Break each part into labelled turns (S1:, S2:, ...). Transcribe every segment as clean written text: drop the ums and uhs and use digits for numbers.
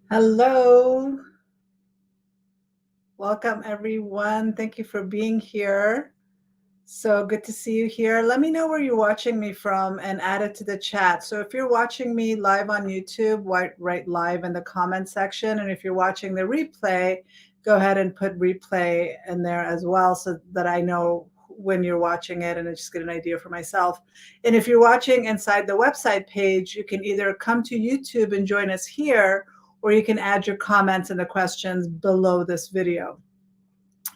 S1: Hello. Welcome, everyone. Thank you for being here. So good to see you here. Let me know where you're watching me from and add it to the chat. So if you're watching me live on YouTube, write live in the comment section. And if you're watching the replay, go ahead and put replay in there as well so that I know when you're watching it and I just get an idea for myself. And if you're watching inside the website page, you can either come to YouTube and join us here, or you can add your comments and the questions below this video.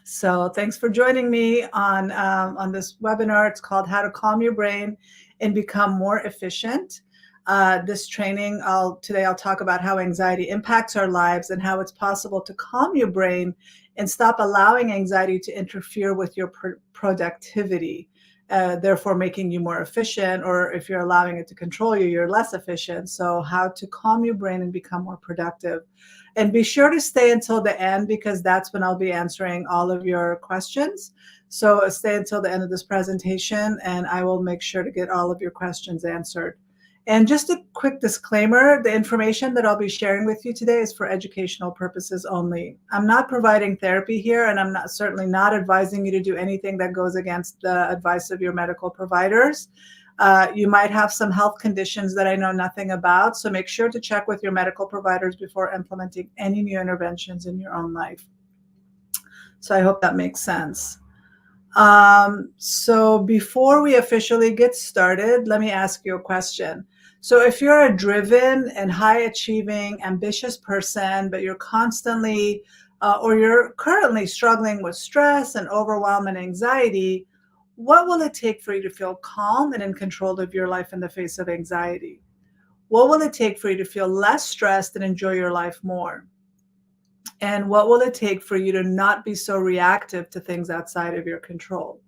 S1: So thanks for joining me on this webinar. It's called How to Calm Your Brain and Become More Efficient. This training, today I'll talk about how anxiety impacts our lives and how it's possible to calm your brain and stop allowing anxiety to interfere with your productivity, therefore making you more efficient, or if you're allowing it to control you, you're less efficient. So how to calm your brain and become more productive. And be sure to stay until the end because that's when I'll be answering all of your questions. So stay until the end of this presentation and I will make sure to get all of your questions answered. And just a quick disclaimer, the information that I'll be sharing with you today is for educational purposes only. I'm not providing therapy here, and I'm certainly not advising you to do anything that goes against the advice of your medical providers. You might have some health conditions that I know nothing about, so make sure to check with your medical providers before implementing any new interventions in your own life. So I hope that makes sense. So before we officially get started, let me ask you a question. So if you're a driven and high achieving, ambitious person, but you're constantly or you're currently struggling with stress and overwhelm and anxiety, what will it take for you to feel calm and in control of your life in the face of anxiety? What will it take for you to feel less stressed and enjoy your life more? And what will it take for you to not be so reactive to things outside of your control?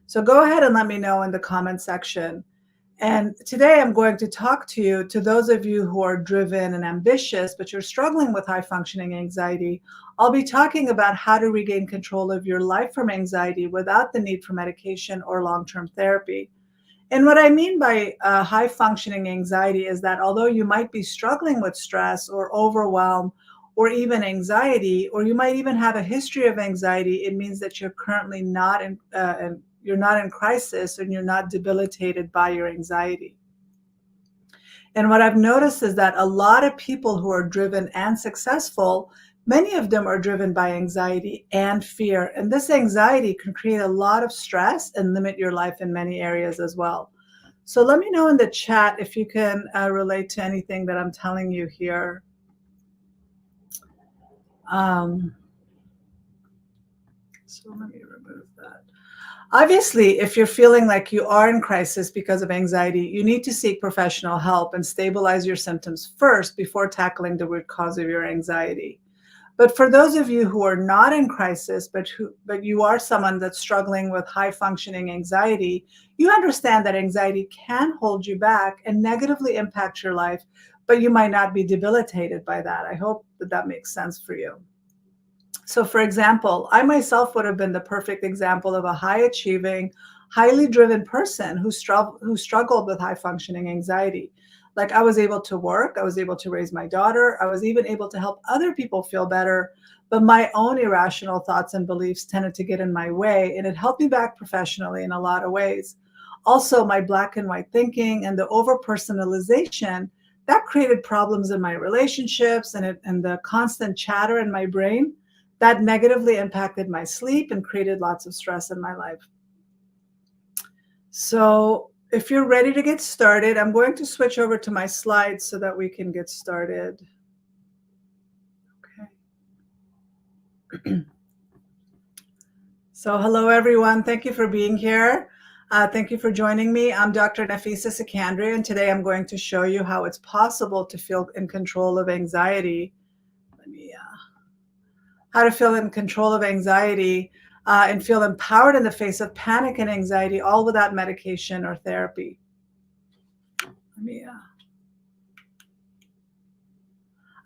S1: So go ahead and let me know in the comment section. And today I'm going to talk to those of you who are driven and ambitious, but you're struggling with high functioning anxiety. I'll be talking about how to regain control of your life from anxiety without the need for medication or long-term therapy. And what I mean by high functioning anxiety is that although you might be struggling with stress or overwhelm or even anxiety, or you might even have a history of anxiety, it means that you're currently not you're not in crisis and you're not debilitated by your anxiety. And what I've noticed is that a lot of people who are driven and successful, many of them are driven by anxiety and fear. And this anxiety can create a lot of stress and limit your life in many areas as well. So let me know in the chat if you can relate to anything that I'm telling you here. So let me remove that. Obviously, if you're feeling like you are in crisis because of anxiety, you need to seek professional help and stabilize your symptoms first before tackling the root cause of your anxiety. But for those of you who are not in crisis, but you are someone that's struggling with high functioning anxiety, you understand that anxiety can hold you back and negatively impact your life, but you might not be debilitated by that. I hope that that makes sense for you. So, for example, I myself would have been the perfect example of a high achieving, highly driven person who struggled with high functioning anxiety. Like I was able to work, I was able to raise my daughter, I was even able to help other people feel better, but my own irrational thoughts and beliefs tended to get in my way, and it held me back professionally in a lot of ways. Also, my black and white thinking and the over personalization that created problems in my relationships and the constant chatter in my brain that negatively impacted my sleep and created lots of stress in my life. So if you're ready to get started, I'm going to switch over to my slides so that we can get started. Okay. So hello, everyone. Thank you for being here. Thank you for joining me. I'm Dr. Nafisa Sikandri, and today I'm going to show you how it's possible to feel in control of anxiety. How to feel in control of anxiety and feel empowered in the face of panic and anxiety, all without medication or therapy.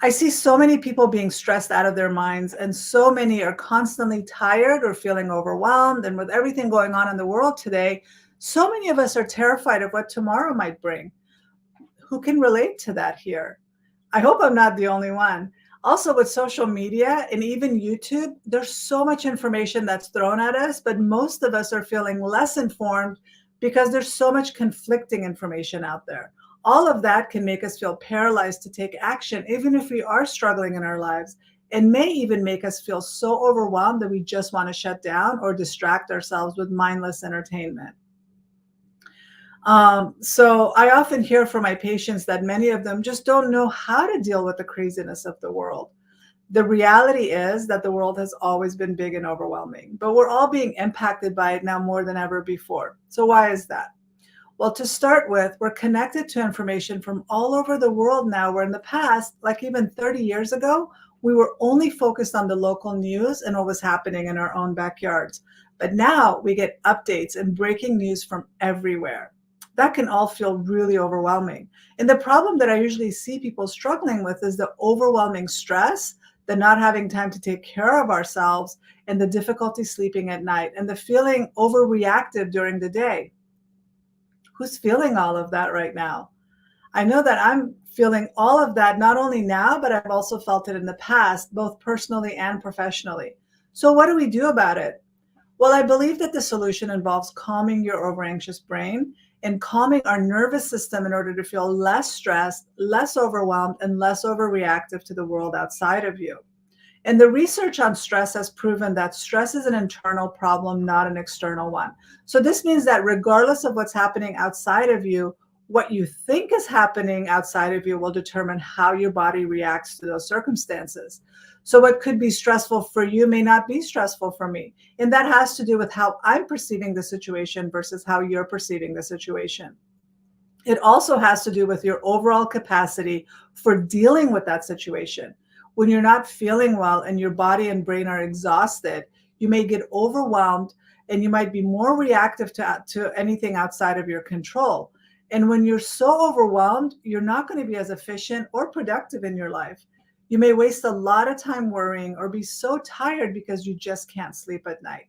S1: I see so many people being stressed out of their minds, and so many are constantly tired or feeling overwhelmed. And with everything going on in the world today, so many of us are terrified of what tomorrow might bring. Who can relate to that here? I hope I'm not the only one. Also, with social media and even YouTube, there's so much information that's thrown at us, but most of us are feeling less informed because there's so much conflicting information out there. All of that can make us feel paralyzed to take action, even if we are struggling in our lives, and may even make us feel so overwhelmed that we just want to shut down or distract ourselves with mindless entertainment. So I often hear from my patients that many of them just don't know how to deal with the craziness of the world. The reality is that the world has always been big and overwhelming, but we're all being impacted by it now more than ever before. So, why is that? Well, to start with, we're connected to information from all over the world now, where in the past, like even 30 years ago, we were only focused on the local news and what was happening in our own backyards. But now we get updates and breaking news from everywhere. That can all feel really overwhelming. And the problem that I usually see people struggling with is the overwhelming stress, the not having time to take care of ourselves, and the difficulty sleeping at night, and the feeling overreactive during the day. Who's feeling all of that right now? I know that I'm feeling all of that not only now, but I've also felt it in the past, both personally and professionally. So, what do we do about it? Well, I believe that the solution involves calming your over anxious brain and calming our nervous system in order to feel less stressed, less overwhelmed, and less overreactive to the world outside of you. And the research on stress has proven that stress is an internal problem, not an external one. So this means that regardless of what's happening outside of you, what you think is happening outside of you will determine how your body reacts to those circumstances. So what could be stressful for you may not be stressful for me. And that has to do with how I'm perceiving the situation versus how you're perceiving the situation. It also has to do with your overall capacity for dealing with that situation. When you're not feeling well and your body and brain are exhausted, you may get overwhelmed and you might be more reactive to anything outside of your control. And when you're so overwhelmed, you're not going to be as efficient or productive in your life. You may waste a lot of time worrying or be so tired because you just can't sleep at night.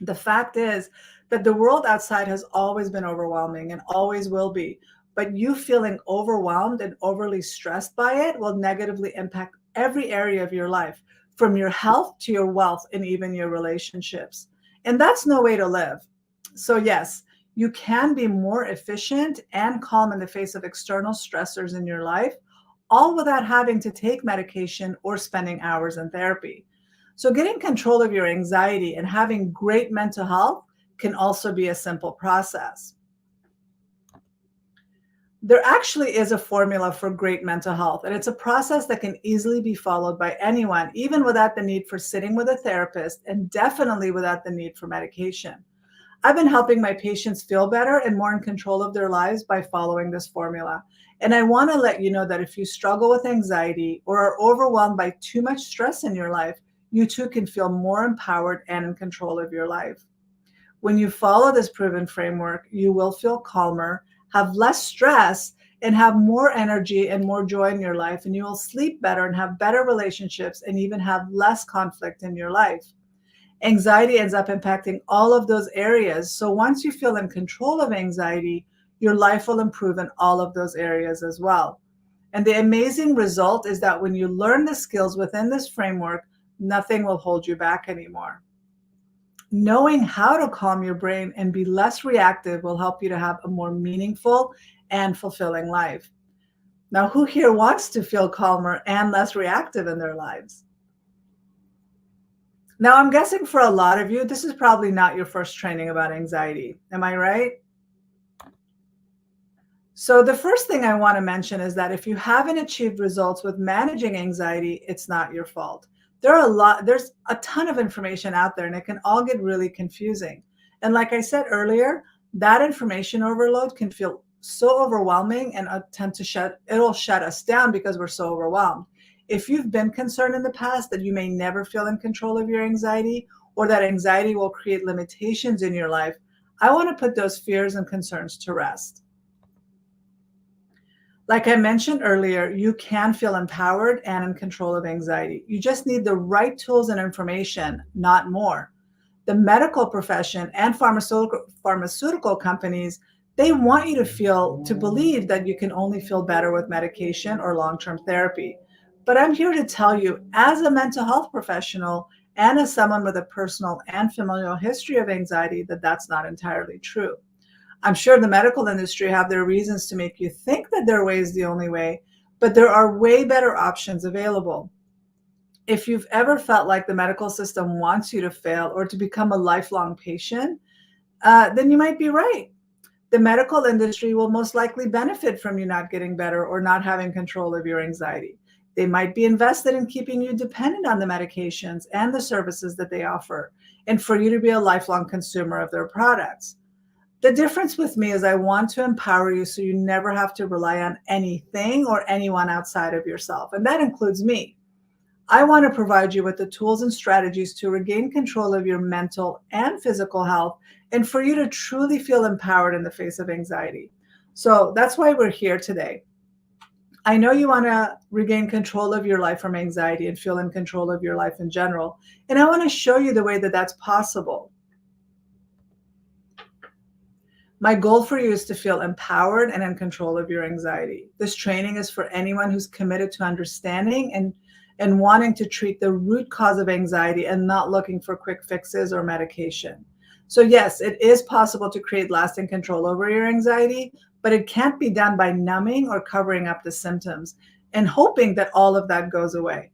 S1: The fact is that the world outside has always been overwhelming and always will be. But you feeling overwhelmed and overly stressed by it will negatively impact every area of your life, from your health to your wealth and even your relationships. And that's no way to live. So, yes, you can be more efficient and calm in the face of external stressors in your life, all without having to take medication or spending hours in therapy. So, getting control of your anxiety and having great mental health can also be a simple process. There actually is a formula for great mental health, and it's a process that can easily be followed by anyone, even without the need for sitting with a therapist, and definitely without the need for medication. I've been helping my patients feel better and more in control of their lives by following this formula. And I want to let you know that if you struggle with anxiety or are overwhelmed by too much stress in your life, you too can feel more empowered and in control of your life. When you follow this proven framework, you will feel calmer, have less stress, and have more energy and more joy in your life. And you will sleep better and have better relationships and even have less conflict in your life. Anxiety ends up impacting all of those areas. So once you feel in control of anxiety, your life will improve in all of those areas as well. And the amazing result is that when you learn the skills within this framework, nothing will hold you back anymore. Knowing how to calm your brain and be less reactive will help you to have a more meaningful and fulfilling life. Now, who here wants to feel calmer and less reactive in their lives? Now, I'm guessing for a lot of you, this is probably not your first training about anxiety. Am I right? So, the first thing I want to mention is that if you haven't achieved results with managing anxiety, it's not your fault. There's a ton of information out there, and it can all get really confusing. And like I said earlier, that information overload can feel so overwhelming and it'll shut us down because we're so overwhelmed. If you've been concerned in the past that you may never feel in control of your anxiety or that anxiety will create limitations in your life, I want to put those fears and concerns to rest. Like I mentioned earlier, you can feel empowered and in control of anxiety. You just need the right tools and information, not more. The medical profession and pharmaceutical companies, they want you to believe that you can only feel better with medication or long-term therapy. But I'm here to tell you, as a mental health professional and as someone with a personal and familial history of anxiety, that that's not entirely true. I'm sure the medical industry have their reasons to make you think that their way is the only way, but there are way better options available. If you've ever felt like the medical system wants you to fail or to become a lifelong patient, then you might be right. The medical industry will most likely benefit from you not getting better or not having control of your anxiety. They might be invested in keeping you dependent on the medications and the services that they offer, and for you to be a lifelong consumer of their products. The difference with me is I want to empower you so you never have to rely on anything or anyone outside of yourself, and that includes me. I want to provide you with the tools and strategies to regain control of your mental and physical health and for you to truly feel empowered in the face of anxiety. So that's why we're here today. I know you want to regain control of your life from anxiety and feel in control of your life in general. And I want to show you the way that that's possible. My goal for you is to feel empowered and in control of your anxiety. This training is for anyone who's committed to understanding and wanting to treat the root cause of anxiety and not looking for quick fixes or medication. So, yes, it is possible to create lasting control over your anxiety, but it can't be done by numbing or covering up the symptoms and hoping that all of that goes away.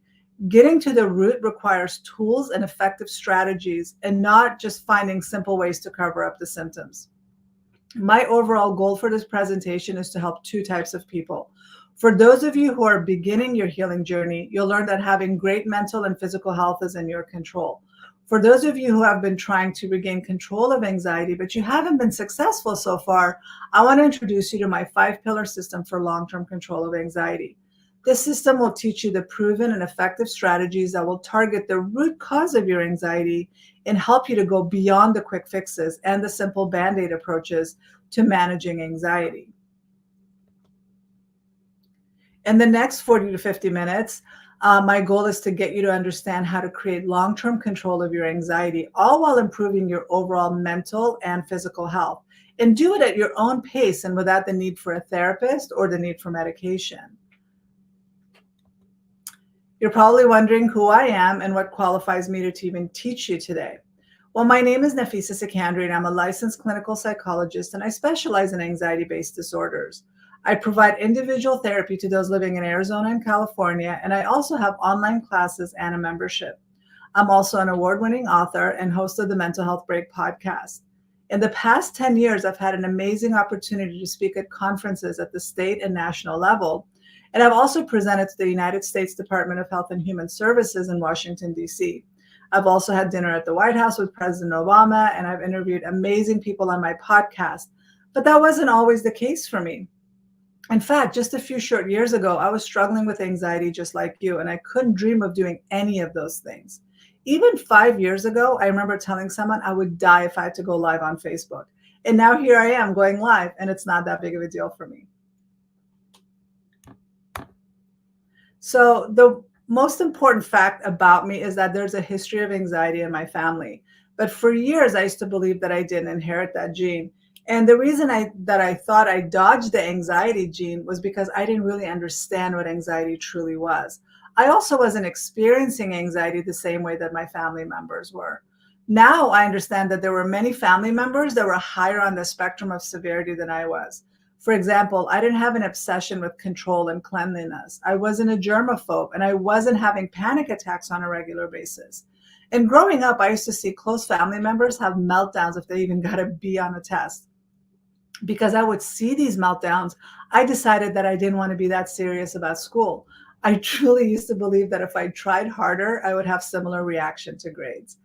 S1: Getting to the root requires tools and effective strategies and not just finding simple ways to cover up the symptoms. My overall goal for this presentation is to help two types of people. For those of you who are beginning your healing journey, you'll learn that having great mental and physical health is in your control. For those of you who have been trying to regain control of anxiety, but you haven't been successful so far, I want to introduce you to my 5-pillar system for long-term control of anxiety. This system will teach you the proven and effective strategies that will target the root cause of your anxiety and help you to go beyond the quick fixes and the simple band-aid approaches to managing anxiety. In the next 40 to 50 minutes, my goal is to get you to understand how to create long-term control of your anxiety, all while improving your overall mental and physical health. And do it at your own pace and without the need for a therapist or the need for medication. You're probably wondering who I am and what qualifies me to even teach you today. Well, my name is Nafisa Sikandri, and I'm a licensed clinical psychologist, and I specialize in anxiety-based disorders. I provide individual therapy to those living in Arizona and California, and I also have online classes and a membership. I'm also an award-winning author and host of the Mental Health Break podcast. In the past 10 years, I've had an amazing opportunity to speak at conferences at the state and national level, and I've also presented to the United States Department of Health and Human Services in Washington, D.C. I've also had dinner at the White House with President Obama, and I've interviewed amazing people on my podcast. But that wasn't always the case for me. In fact, just a few short years ago, I was struggling with anxiety just like you, and I couldn't dream of doing any of those things. Even 5 years ago, I remember telling someone I would die if I had to go live on Facebook. And now here I am going live, and it's not that big of a deal for me. So the most important fact about me is that there's a history of anxiety in my family. But for years, I used to believe that I didn't inherit that gene. And the reason that I thought I dodged the anxiety gene was because I didn't really understand what anxiety truly was. I also wasn't experiencing anxiety the same way that my family members were. Now I understand that there were many family members that were higher on the spectrum of severity than I was. For example, I didn't have an obsession with control and cleanliness. I wasn't a germaphobe, and I wasn't having panic attacks on a regular basis. And growing up, I used to see close family members have meltdowns if they even got a B on a test. Because I would see these meltdowns, I decided that I didn't want to be that serious about school. I truly used to believe that if I tried harder, I would have similar reaction to grades.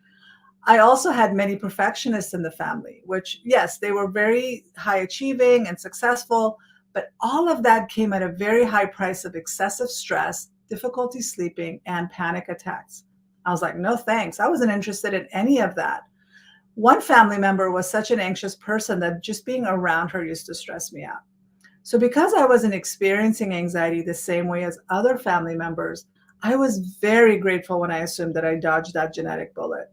S1: I also had many perfectionists in the family, which, yes, they were very high achieving and successful, but all of that came at a very high price of excessive stress, difficulty sleeping, and panic attacks. I was like, no thanks. I wasn't interested in any of that. One family member was such an anxious person that just being around her used to stress me out. So because I wasn't experiencing anxiety the same way as other family members, I was very grateful when I assumed that I dodged that genetic bullet.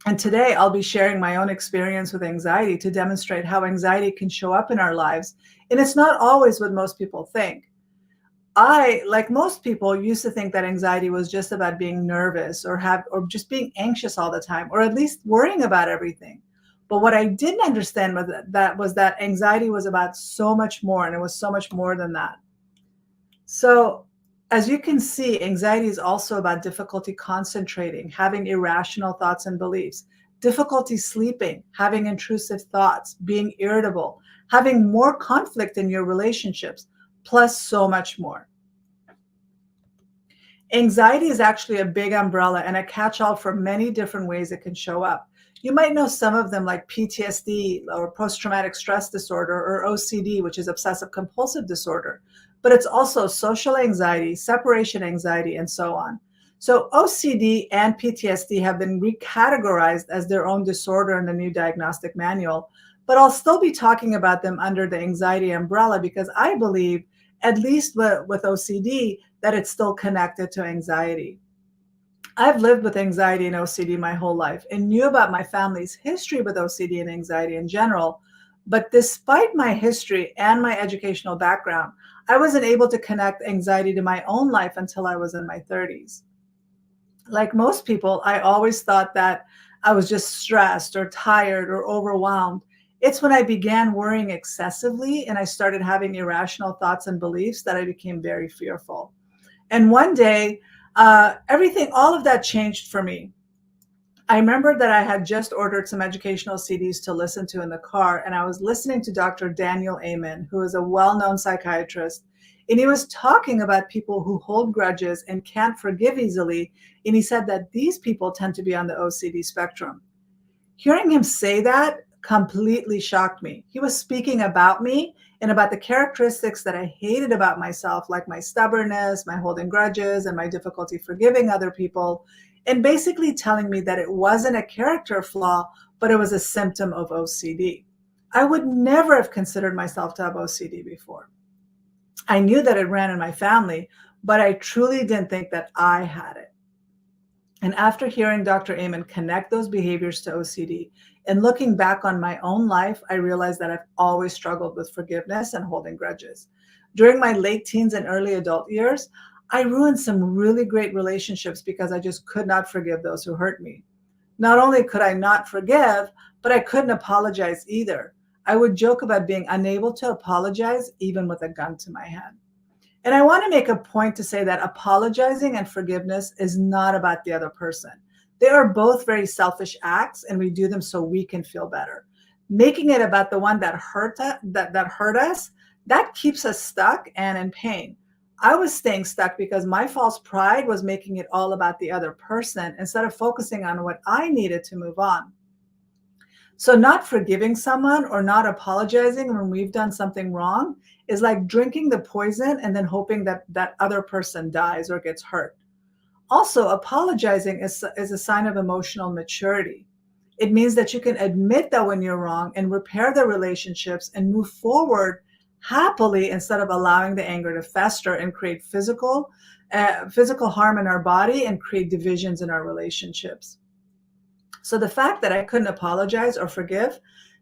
S1: And today I'll be sharing my own experience with anxiety to demonstrate how anxiety can show up in our lives. And it's not always what most people think. I, like most people, used to think that anxiety was just about being nervous or just being anxious all the time, or at least worrying about everything. But what I didn't understand was that anxiety was about so much more, and it was so much more than that. So, as you can see, anxiety is also about difficulty concentrating, having irrational thoughts and beliefs, difficulty sleeping, having intrusive thoughts, being irritable, having more conflict in your relationships, plus so much more. Anxiety is actually a big umbrella and a catch all for many different ways it can show up. You might know some of them, like PTSD or post traumatic stress disorder, or OCD, which is obsessive compulsive disorder. But it's also social anxiety, separation anxiety, and so on. So, OCD and PTSD have been recategorized as their own disorder in the new diagnostic manual. But I'll still be talking about them under the anxiety umbrella because I believe, at least with OCD, that it's still connected to anxiety. I've lived with anxiety and OCD my whole life and knew about my family's history with OCD and anxiety in general. But despite my history and my educational background, I wasn't able to connect anxiety to my own life until I was in my 30s. Like most people, I always thought that I was just stressed or tired or overwhelmed. It's when I began worrying excessively and I started having irrational thoughts and beliefs that I became very fearful. And one day, all of that changed for me. I remember that I had just ordered some educational CDs to listen to in the car, and I was listening to Dr. Daniel Amen, who is a well known psychiatrist. And he was talking about people who hold grudges and can't forgive easily. And he said that these people tend to be on the OCD spectrum. Hearing him say that completely shocked me. He was speaking about me and about the characteristics that I hated about myself, like my stubbornness, my holding grudges, and my difficulty forgiving other people, and basically telling me that it wasn't a character flaw, but it was a symptom of OCD. I would never have considered myself to have OCD before. I knew that it ran in my family, but I truly didn't think that I had it. And after hearing Dr. Amen connect those behaviors to OCD and looking back on my own life, I realized that I've always struggled with forgiveness and holding grudges. During my late teens and early adult years, I ruined some really great relationships because I just could not forgive those who hurt me. Not only could I not forgive, but I couldn't apologize either. I would joke about being unable to apologize even with a gun to my head. And I want to make a point to say that apologizing and forgiveness is not about the other person. They are both very selfish acts, and we do them so we can feel better. Making it about the one that hurt us, that keeps us stuck and in pain. I was staying stuck because my false pride was making it all about the other person instead of focusing on what I needed to move on. So, not forgiving someone or not apologizing when we've done something wrong is like drinking the poison and then hoping that that other person dies or gets hurt. Also, apologizing is a sign of emotional maturity. It means that you can admit that when you're wrong and repair the relationships and move forward happily instead of allowing the anger to fester and create physical harm in our body and create divisions in our relationships. So the fact that I couldn't apologize or forgive,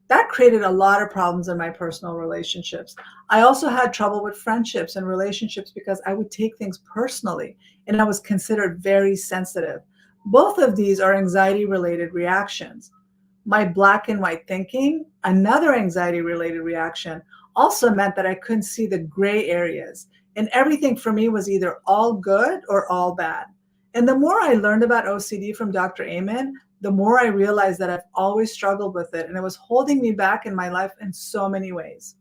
S1: that created a lot of problems in my personal relationships. I also had trouble with friendships and relationships because I would take things personally and I was considered very sensitive. Both of these are anxiety related reactions. My black and white thinking, another anxiety related reaction, also meant that I couldn't see the gray areas. And everything for me was either all good or all bad. And the more I learned about OCD from Dr. Amen, the more I realized that I've always struggled with it and it was holding me back in my life in so many ways.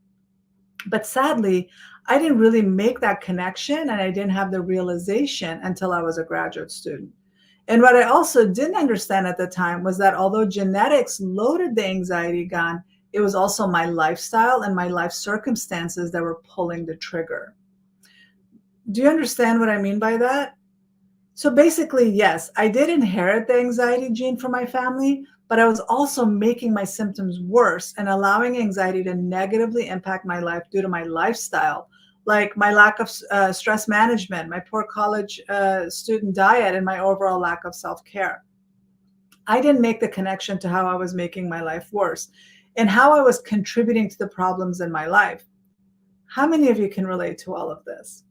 S1: But sadly, I didn't really make that connection and I didn't have the realization until I was a graduate student. And what I also didn't understand at the time was that although genetics loaded the anxiety gun, it was also my lifestyle and my life circumstances that were pulling the trigger. Do you understand what I mean by that? So basically, yes, I did inherit the anxiety gene from my family, but I was also making my symptoms worse and allowing anxiety to negatively impact my life due to my lifestyle, like my lack of stress management, my poor college student diet, and my overall lack of self care. I didn't make the connection to how I was making my life worse and how I was contributing to the problems in my life. How many of you can relate to all of this?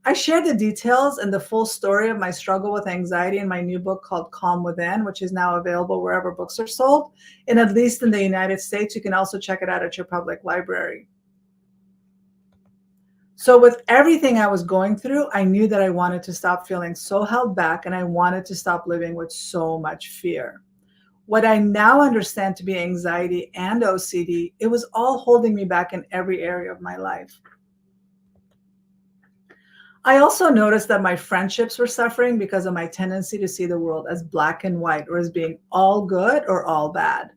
S1: I share the details and the full story of my struggle with anxiety in my new book called Calm Within, which is now available wherever books are sold. And at least in the United States, you can also check it out at your public library. So, with everything I was going through, I knew that I wanted to stop feeling so held back and I wanted to stop living with so much fear. What I now understand to be anxiety and OCD, it was all holding me back in every area of my life. I also noticed that my friendships were suffering because of my tendency to see the world as black and white or as being all good or all bad.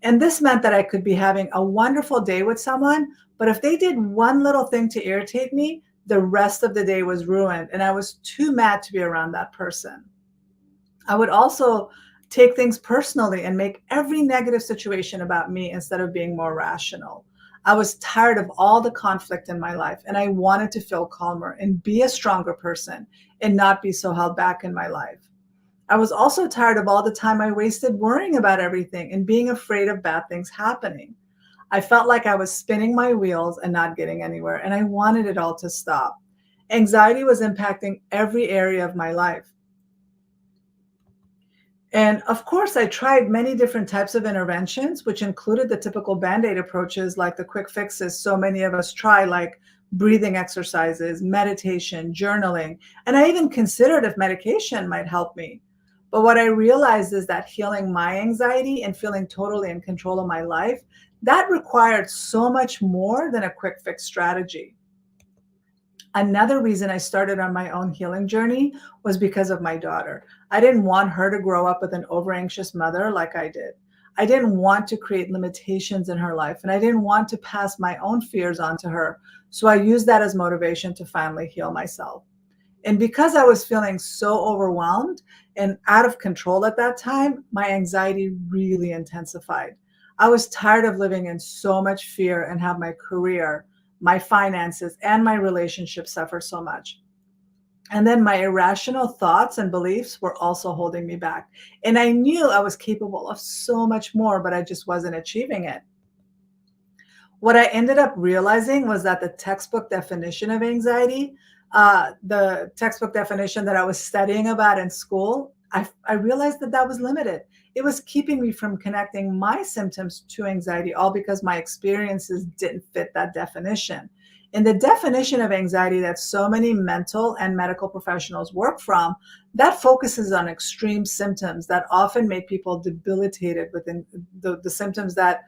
S1: And this meant that I could be having a wonderful day with someone, but if they did one little thing to irritate me, the rest of the day was ruined and I was too mad to be around that person. I would also take things personally and make every negative situation about me instead of being more rational. I was tired of all the conflict in my life and I wanted to feel calmer and be a stronger person and not be so held back in my life. I was also tired of all the time I wasted worrying about everything and being afraid of bad things happening. I felt like I was spinning my wheels and not getting anywhere, and I wanted it all to stop. Anxiety was impacting every area of my life. And of course, I tried many different types of interventions, which included the typical band aid approaches like the quick fixes so many of us try, like breathing exercises, meditation, journaling. And I even considered if medication might help me. But what I realized is that healing my anxiety and feeling totally in control of my life, that required so much more than a quick fix strategy. Another reason I started on my own healing journey was because of my daughter. I didn't want her to grow up with an over anxious mother like I did. I didn't want to create limitations in her life, and I didn't want to pass my own fears on to her. So I used that as motivation to finally heal myself. And because I was feeling so overwhelmed and out of control at that time, my anxiety really intensified. I was tired of living in so much fear and have my career, my finances, and my relationship suffer so much. And then my irrational thoughts and beliefs were also holding me back. And I knew I was capable of so much more, but I just wasn't achieving it. What I ended up realizing was that the textbook definition of anxiety, the textbook definition that I was studying about in school, I realized that that was limited. It was keeping me from connecting my symptoms to anxiety, all because my experiences didn't fit that definition. In the definition of anxiety that so many mental and medical professionals work from, that focuses on extreme symptoms that often make people debilitated within the symptoms that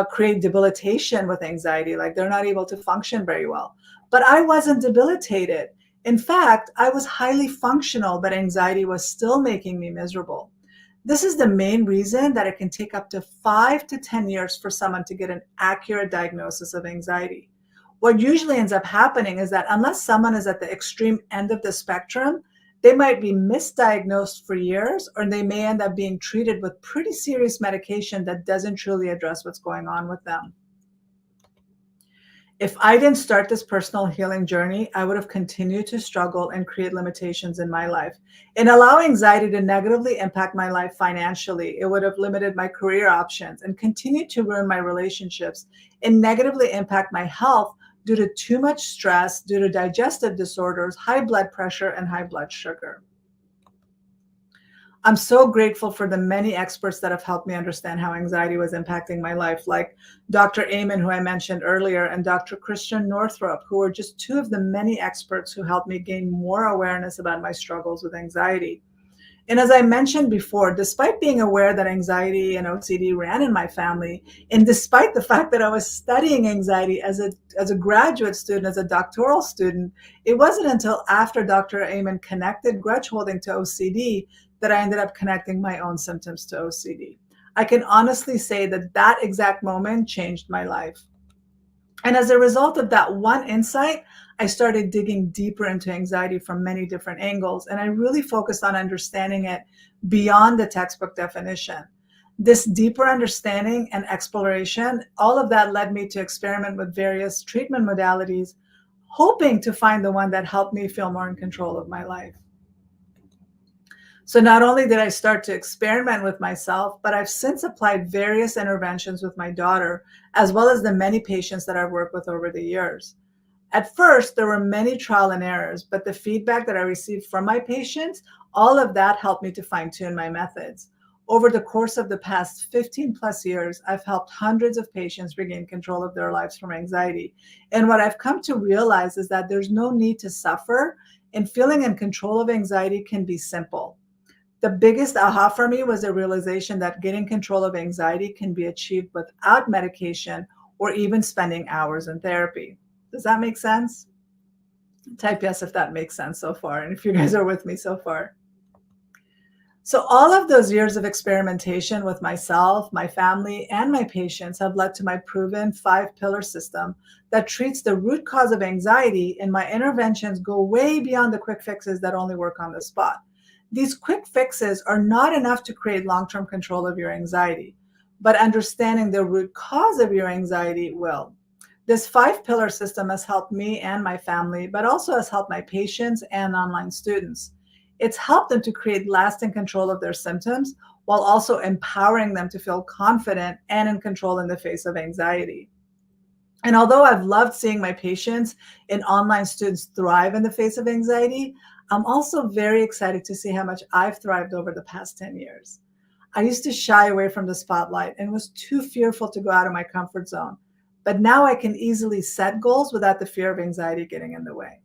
S1: create debilitation with anxiety, like they're not able to function very well. But I wasn't debilitated. In fact, I was highly functional, but anxiety was still making me miserable. This is the main reason that it can take up to 5 to 10 years for someone to get an accurate diagnosis of anxiety. What usually ends up happening is that unless someone is at the extreme end of the spectrum, they might be misdiagnosed for years, or they may end up being treated with pretty serious medication that doesn't truly address what's going on with them. If I didn't start this personal healing journey, I would have continued to struggle and create limitations in my life. And allow anxiety to negatively impact my life financially, it would have limited my career options and continued to ruin my relationships and negatively impact my health due to too much stress, due to digestive disorders, high blood pressure, and high blood sugar. I'm so grateful for the many experts that have helped me understand how anxiety was impacting my life, like Dr. Amen, who I mentioned earlier, and Dr. Christian Northrup, who are just two of the many experts who helped me gain more awareness about my struggles with anxiety. And as I mentioned before, despite being aware that anxiety and OCD ran in my family, and despite the fact that I was studying anxiety as a graduate student, as a doctoral student, it wasn't until after Dr. Amen connected grudge holding to OCD that I ended up connecting my own symptoms to OCD. I can honestly say that that exact moment changed my life. And as a result of that one insight, I started digging deeper into anxiety from many different angles. And I really focused on understanding it beyond the textbook definition. This deeper understanding and exploration, all of that led me to experiment with various treatment modalities, hoping to find the one that helped me feel more in control of my life. So not only did I start to experiment with myself, but I've since applied various interventions with my daughter, as well as the many patients that I've worked with over the years. At first, there were many trial and errors, but the feedback that I received from my patients, all of that helped me to fine tune my methods. Over the course of the past 15 plus years, I've helped hundreds of patients regain control of their lives from anxiety. And what I've come to realize is that there's no need to suffer, and feeling in control of anxiety can be simple. The biggest aha for me was the realization that getting control of anxiety can be achieved without medication or even spending hours in therapy. Does that make sense? Type yes if that makes sense so far, and if you guys are with me so far. So, all of those years of experimentation with myself, my family, and my patients have led to my proven 5 pillar system that treats the root cause of anxiety, and my interventions go way beyond the quick fixes that only work on the spot. These quick fixes are not enough to create long term control of your anxiety, but understanding the root cause of your anxiety will. This 5 pillar system has helped me and my family, but also has helped my patients and online students. It's helped them to create lasting control of their symptoms while also empowering them to feel confident and in control in the face of anxiety. And although I've loved seeing my patients and online students thrive in the face of anxiety, I'm also very excited to see how much I've thrived over the past 10 years. I used to shy away from the spotlight and was too fearful to go out of my comfort zone. But now I can easily set goals without the fear of anxiety getting in the way.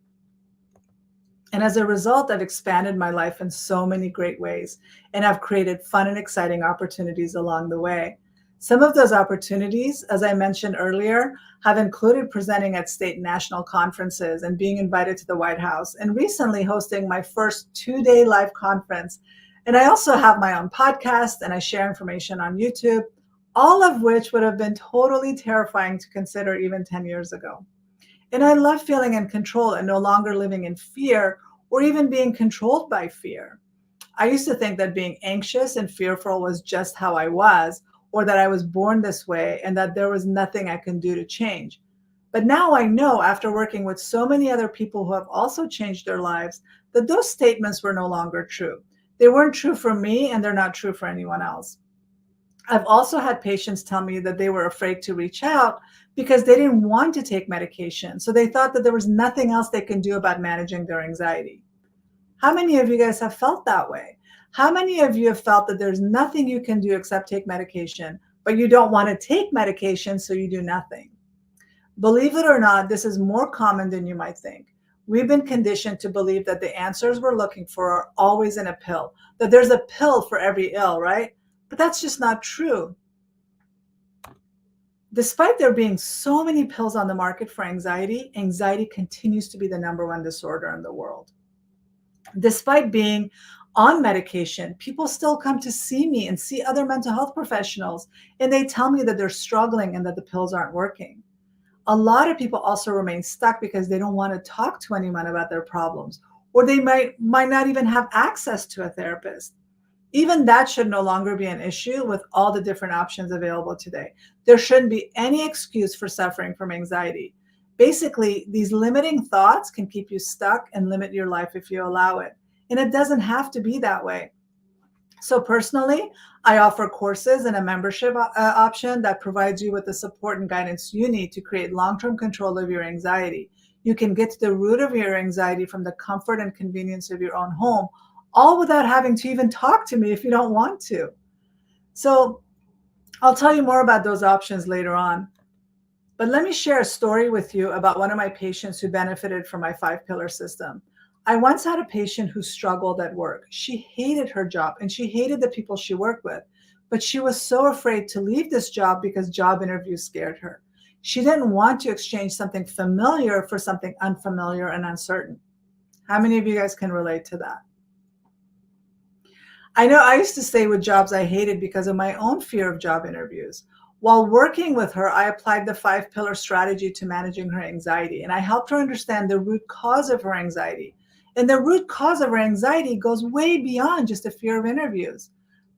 S1: And as a result, I've expanded my life in so many great ways, and I've created fun and exciting opportunities along the way. Some of those opportunities, as I mentioned earlier, have included presenting at state and national conferences and being invited to the White House, and recently hosting my first 2-day live conference. And I also have my own podcast, and I share information on YouTube, all of which would have been totally terrifying to consider even 10 years ago. And I love feeling in control and no longer living in fear or even being controlled by fear. I used to think that being anxious and fearful was just how I was, or that I was born this way and that there was nothing I can do to change. But now I know, after working with so many other people who have also changed their lives, that those statements were no longer true. They weren't true for me, and they're not true for anyone else. I've also had patients tell me that they were afraid to reach out because they didn't want to take medication. So they thought that there was nothing else they can do about managing their anxiety. How many of you guys have felt that way? How many of you have felt that there's nothing you can do except take medication, but you don't want to take medication, so you do nothing? Believe it or not, this is more common than you might think. We've been conditioned to believe that the answers we're looking for are always in a pill, that there's a pill for every ill, right? But that's just not true. Despite there being so many pills on the market for anxiety, anxiety continues to be the #1 disorder in the world. Despite being on medication, people still come to see me and see other mental health professionals, and they tell me that they're struggling and that the pills aren't working. A lot of people also remain stuck because they don't want to talk to anyone about their problems, or they might not even have access to a therapist. Even that should no longer be an issue with all the different options available today. There shouldn't be any excuse for suffering from anxiety. Basically, these limiting thoughts can keep you stuck and limit your life if you allow it. And it doesn't have to be that way. So personally, I offer courses and a membership option that provides you with the support and guidance you need to create long-term control of your anxiety. You can get to the root of your anxiety from the comfort and convenience of your own home, all without having to even talk to me if you don't want to. So I'll tell you more about those options later on. But let me share a story with you about one of my patients who benefited from my 5 pillar system. I once had a patient who struggled at work. She hated her job and she hated the people she worked with, but she was so afraid to leave this job because job interviews scared her. She didn't want to exchange something familiar for something unfamiliar and uncertain. How many of you guys can relate to that? I know I used to stay with jobs I hated because of my own fear of job interviews. While working with her, I applied the 5 pillar strategy to managing her anxiety, and I helped her understand the root cause of her anxiety. And the root cause of her anxiety goes way beyond just a fear of interviews.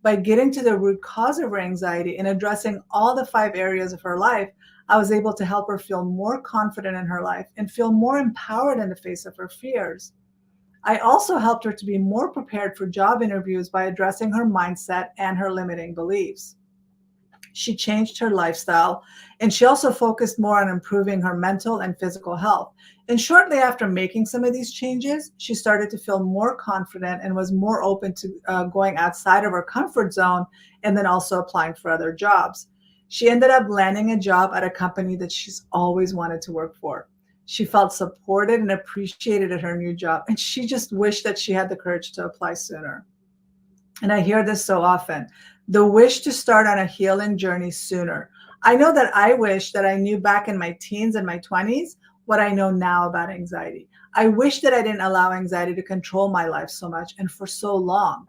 S1: By getting to the root cause of her anxiety and addressing all the 5 areas of her life, I was able to help her feel more confident in her life and feel more empowered in the face of her fears. I also helped her to be more prepared for job interviews by addressing her mindset and her limiting beliefs. She changed her lifestyle, and she also focused more on improving her mental and physical health. And shortly after making some of these changes, she started to feel more confident and was more open to going outside of her comfort zone and then also applying for other jobs. She ended up landing a job at a company that she's always wanted to work for. She felt supported and appreciated at her new job, and she just wished that she had the courage to apply sooner. And I hear this so often, the wish to start on a healing journey sooner. I know that I wish that I knew back in my teens and my 20s what I know now about anxiety. I wish that I didn't allow anxiety to control my life so much and for so long.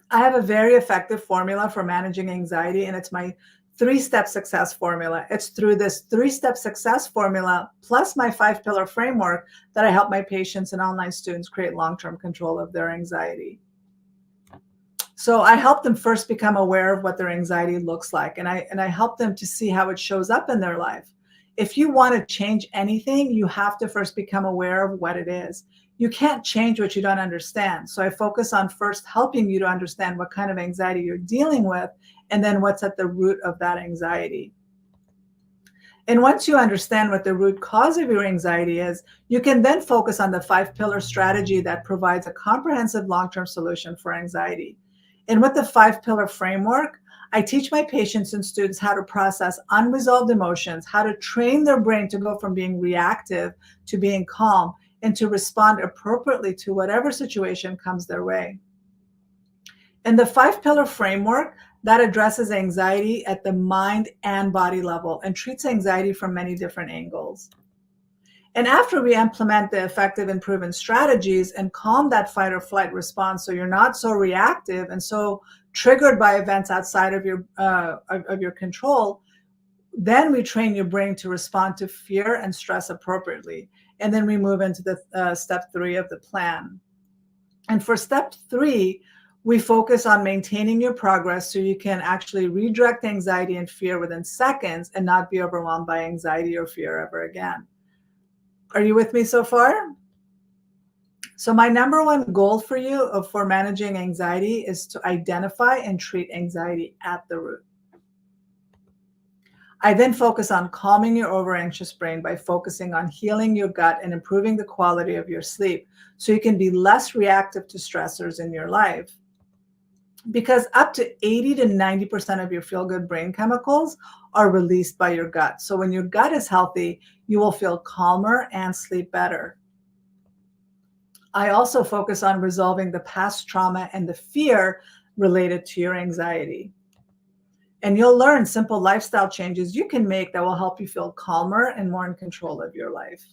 S1: I have a very effective formula for managing anxiety, and it's my 3-step success formula. It's through this 3-step success formula plus my 5-pillar framework that I help my patients and online students create long-term control of their anxiety. So I help them first become aware of what their anxiety looks like, and I help them to see how it shows up in their life. If you want to change anything, you have to first become aware of what it is. You can't change what you don't understand. So I focus on first helping you to understand what kind of anxiety you're dealing with, and then what's at the root of that anxiety. And once you understand what the root cause of your anxiety is, you can then focus on the 5-pillar strategy that provides a comprehensive long-term solution for anxiety. And with the 5-pillar framework, I teach my patients and students how to process unresolved emotions, how to train their brain to go from being reactive to being calm, and to respond appropriately to whatever situation comes their way. And the 5-pillar framework that addresses anxiety at the mind and body level and treats anxiety from many different angles. And after we implement the effective and proven strategies and calm that fight or flight response so you're not so reactive and so triggered by events outside of your control, then we train your brain to respond to fear and stress appropriately. And then we move into the step 3 of the plan. And for step 3, we focus on maintaining your progress so you can actually redirect anxiety and fear within seconds and not be overwhelmed by anxiety or fear ever again. Are you with me so far? So my number one goal for you for managing anxiety is to identify and treat anxiety at the root. I then focus on calming your over-anxious brain by focusing on healing your gut and improving the quality of your sleep so you can be less reactive to stressors in your life. Because up to 80 to 90% of your feel-good brain chemicals are released by your gut. So when your gut is healthy, you will feel calmer and sleep better. I also focus on resolving the past trauma and the fear related to your anxiety. And you'll learn simple lifestyle changes you can make that will help you feel calmer and more in control of your life.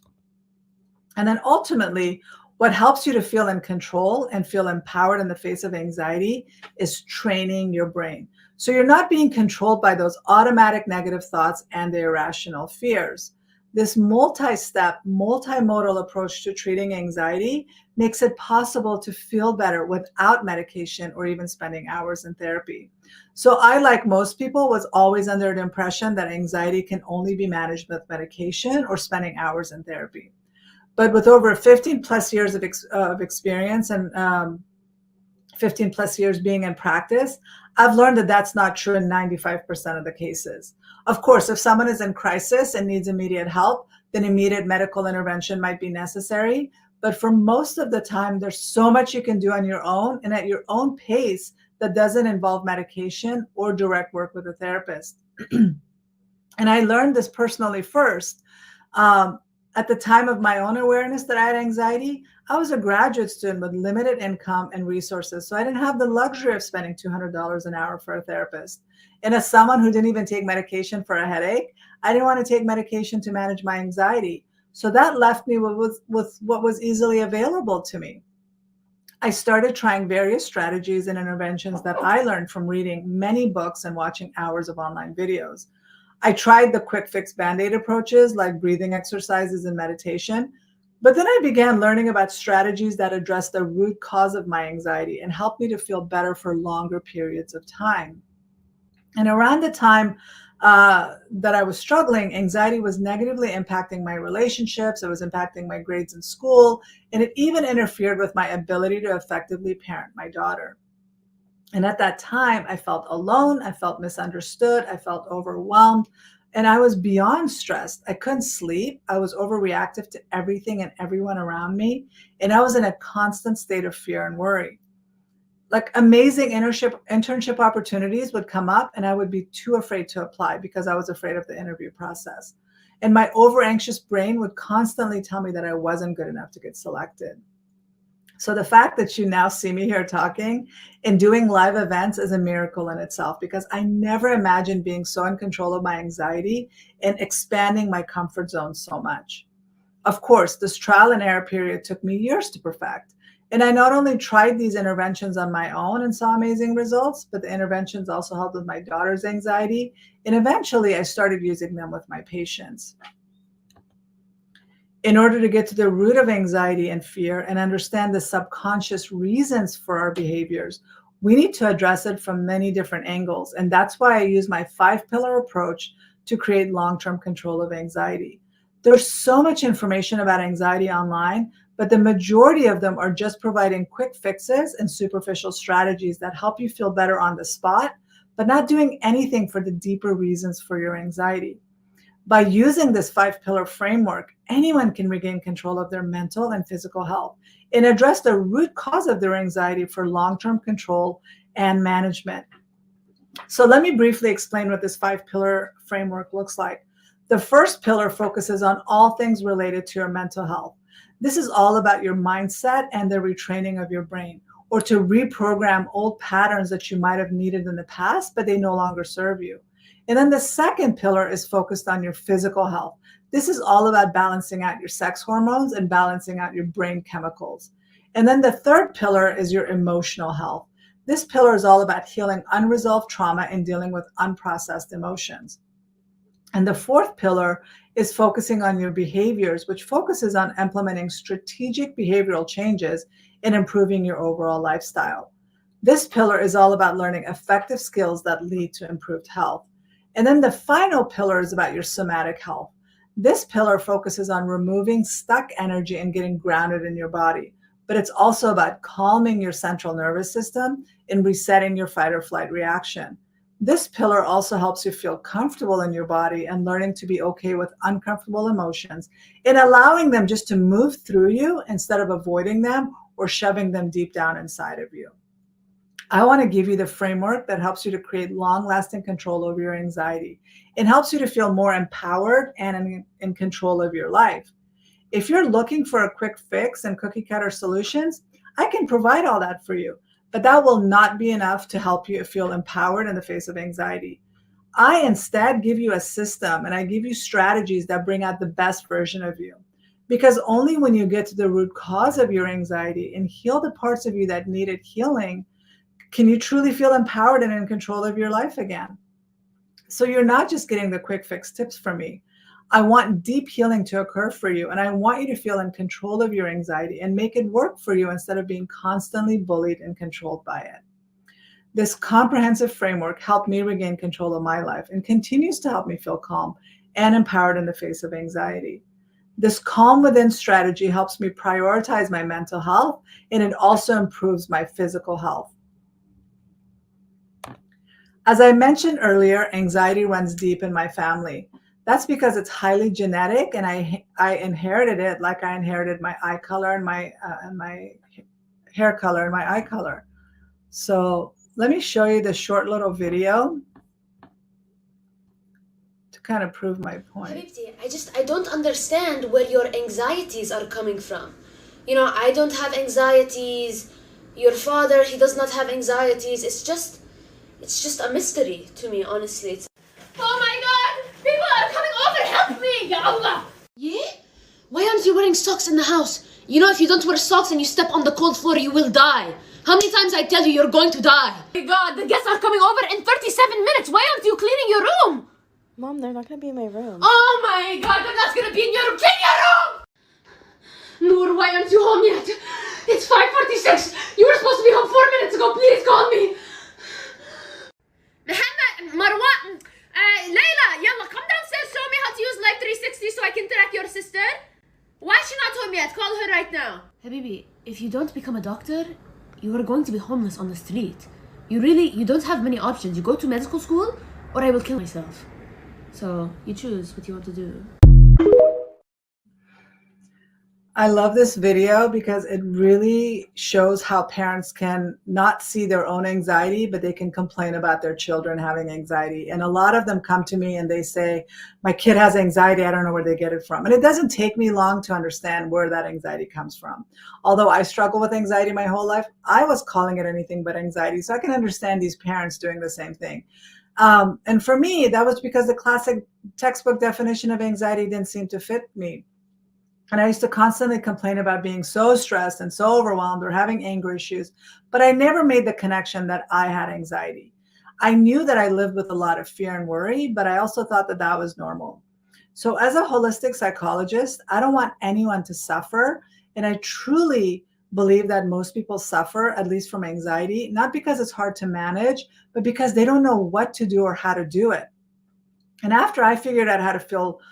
S1: And then ultimately, what helps you to feel in control and feel empowered in the face of anxiety is training your brain. So you're not being controlled by those automatic negative thoughts and the irrational fears. This multi-step, multimodal approach to treating anxiety makes it possible to feel better without medication or even spending hours in therapy. So I, like most people, was always under the impression that anxiety can only be managed with medication or spending hours in therapy. But with over 15 plus years of experience and 15 plus years being in practice, I've learned that that's not true in 95% of the cases. Of course, if someone is in crisis and needs immediate help, then immediate medical intervention might be necessary. But for most of the time, there's so much you can do on your own and at your own pace that doesn't involve medication or direct work with a therapist. And I learned this personally first. At the time of my own awareness that I had anxiety, I was a graduate student with limited income and resources. So I didn't have the luxury of spending $200 an hour for a therapist. And as someone who didn't even take medication for a headache, I didn't want to take medication to manage my anxiety. So that left me with what was easily available to me. I started trying various strategies and interventions that I learned from reading many books and watching hours of online videos. I tried the quick fix Band-Aid approaches like breathing exercises and meditation, but then I began learning about strategies that address the root cause of my anxiety and helped me to feel better for longer periods of time. And around the time that I was struggling, anxiety was negatively impacting my relationships, it was impacting my grades in school, and it even interfered with my ability to effectively parent my daughter. And at that time, I felt alone, I felt misunderstood, I felt overwhelmed, and I was beyond stressed. I couldn't sleep. I was overreactive to everything and everyone around me. And I was in a constant state of fear and worry. Like amazing internship opportunities would come up, and I would be too afraid to apply because I was afraid of the interview process. And my over anxious brain would constantly tell me that I wasn't good enough to get selected. So the fact that you now see me here talking and doing live events is a miracle in itself, because I never imagined being so in control of my anxiety and expanding my comfort zone so much. Of course, this trial and error period took me years to perfect. And I not only tried these interventions on my own and saw amazing results, but the interventions also helped with my daughter's anxiety. And eventually I started using them with my patients. In order to get to the root of anxiety and fear and understand the subconscious reasons for our behaviors, we need to address it from many different angles. And that's why I use my 5-pillar approach to create long-term control of anxiety. There's so much information about anxiety online, but the majority of them are just providing quick fixes and superficial strategies that help you feel better on the spot, but not doing anything for the deeper reasons for your anxiety. By using this 5-pillar framework, anyone can regain control of their mental and physical health and address the root cause of their anxiety for long-term control and management. So let me briefly explain what this 5-pillar framework looks like. The first pillar focuses on all things related to your mental health. This is all about your mindset and the retraining of your brain, or to reprogram old patterns that you might have needed in the past, but they no longer serve you. And then the second pillar is focused on your physical health. This is all about balancing out your sex hormones and balancing out your brain chemicals. And then the third pillar is your emotional health. This pillar is all about healing unresolved trauma and dealing with unprocessed emotions. And the fourth pillar is focusing on your behaviors, which focuses on implementing strategic behavioral changes and improving your overall lifestyle. This pillar is all about learning effective skills that lead to improved health. And then the final pillar is about your somatic health. This pillar focuses on removing stuck energy and getting grounded in your body, but it's also about calming your central nervous system and resetting your fight or flight reaction. This pillar also helps you feel comfortable in your body and learning to be okay with uncomfortable emotions and allowing them just to move through you instead of avoiding them or shoving them deep down inside of you. I want to give you the framework that helps you to create long-lasting control over your anxiety and helps you to feel more empowered and in control of your life. If you're looking for a quick fix and cookie cutter solutions, I can provide all that for you, but that will not be enough to help you feel empowered in the face of anxiety. I instead give you a system and I give you strategies that bring out the best version of you. Because only when you get to the root cause of your anxiety and heal the parts of you that needed healing, can you truly feel empowered and in control of your life again? So you're not just getting the quick fix tips from me. I want deep healing to occur for you, and I want you to feel in control of your anxiety and make it work for you instead of being constantly bullied and controlled by it. This comprehensive framework helped me regain control of my life and continues to help me feel calm and empowered in the face of anxiety. This calm within strategy helps me prioritize my mental health, and it also improves my physical health. As I mentioned earlier, anxiety runs deep in my family. That's because it's highly genetic, and I inherited it like I inherited my eye color and my hair color and my eye color. So let me show you this short little video to kind of prove my point.
S2: Habibti, I don't understand where your anxieties are coming from. You know, I don't have anxieties. Your father, he does not have anxieties. It's just a mystery to me, honestly. Oh my God! People are coming over! Help me! Ya Allah! Yeah? Why aren't you wearing socks in the house? You know, if you don't wear socks and you step on the cold floor, you will die. How many times I tell you you're going to die? Oh my God, the guests are coming over in 37 minutes. Why aren't you cleaning your room?
S3: Mom, they're not gonna be in my room.
S2: Oh my God, they're not gonna be in your room. Clean your room! Noor, why aren't you home yet? It's 5:46. You were supposed to be home 4 minutes ago. Please call me. Muhammad, Marwan, Layla, yalla, come downstairs. Show me how to use Life 360 so I can track your sister. Why is she not home yet? Call her right now. Habibi, if you don't become a doctor, you are going to be homeless on the street. You don't have many options. You go to medical school, or I will kill myself. So you choose what you want to do.
S1: I love this video because it really shows how parents can not see their own anxiety, but they can complain about their children having anxiety. And a lot of them come to me and they say, my kid has anxiety. I don't know where they get it from. And it doesn't take me long to understand where that anxiety comes from. Although I struggle with anxiety my whole life, I was calling it anything but anxiety. So I can understand these parents doing the same thing. And for me, that was because the classic textbook definition of anxiety didn't seem to fit me. And I used to constantly complain about being so stressed and so overwhelmed or having anger issues, but I never made the connection that I had anxiety. I knew that I lived with a lot of fear and worry, but I also thought that that was normal. So, as a holistic psychologist, I don't want anyone to suffer. And I truly believe that most people suffer, at least from anxiety, not because it's hard to manage, but because they don't know what to do or how to do it. And after I figured out how to feel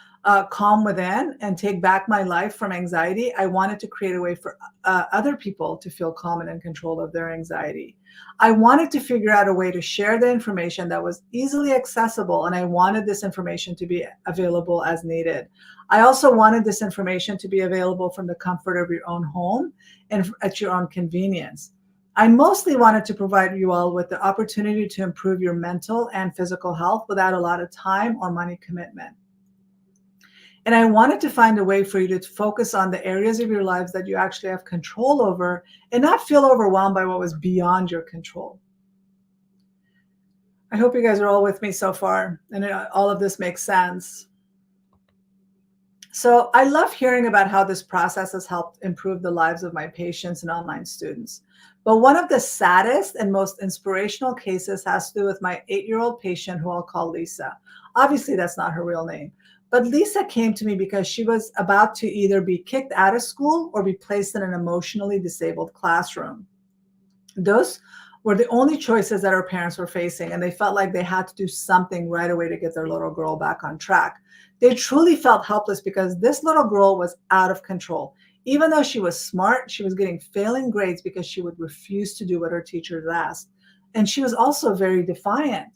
S1: calm within and take back my life from anxiety, I wanted to create a way for other people to feel calm and in control of their anxiety. I wanted to figure out a way to share the information that was easily accessible, and I wanted this information to be available as needed. I also wanted this information to be available from the comfort of your own home and at your own convenience. I mostly wanted to provide you all with the opportunity to improve your mental and physical health without a lot of time or money commitment. And I wanted to find a way for you to focus on the areas of your lives that you actually have control over and not feel overwhelmed by what was beyond your control. I hope you guys are all with me so far and all of this makes sense. So I love hearing about how this process has helped improve the lives of my patients and online students. But one of the saddest and most inspirational cases has to do with my 8-year-old patient who I'll call Lisa. Obviously, that's not her real name. But Lisa came to me because she was about to either be kicked out of school or be placed in an emotionally disabled classroom. Those were the only choices that her parents were facing, and they felt like they had to do something right away to get their little girl back on track. They truly felt helpless because this little girl was out of control. Even though she was smart, she was getting failing grades because she would refuse to do what her teachers asked. And she was also very defiant.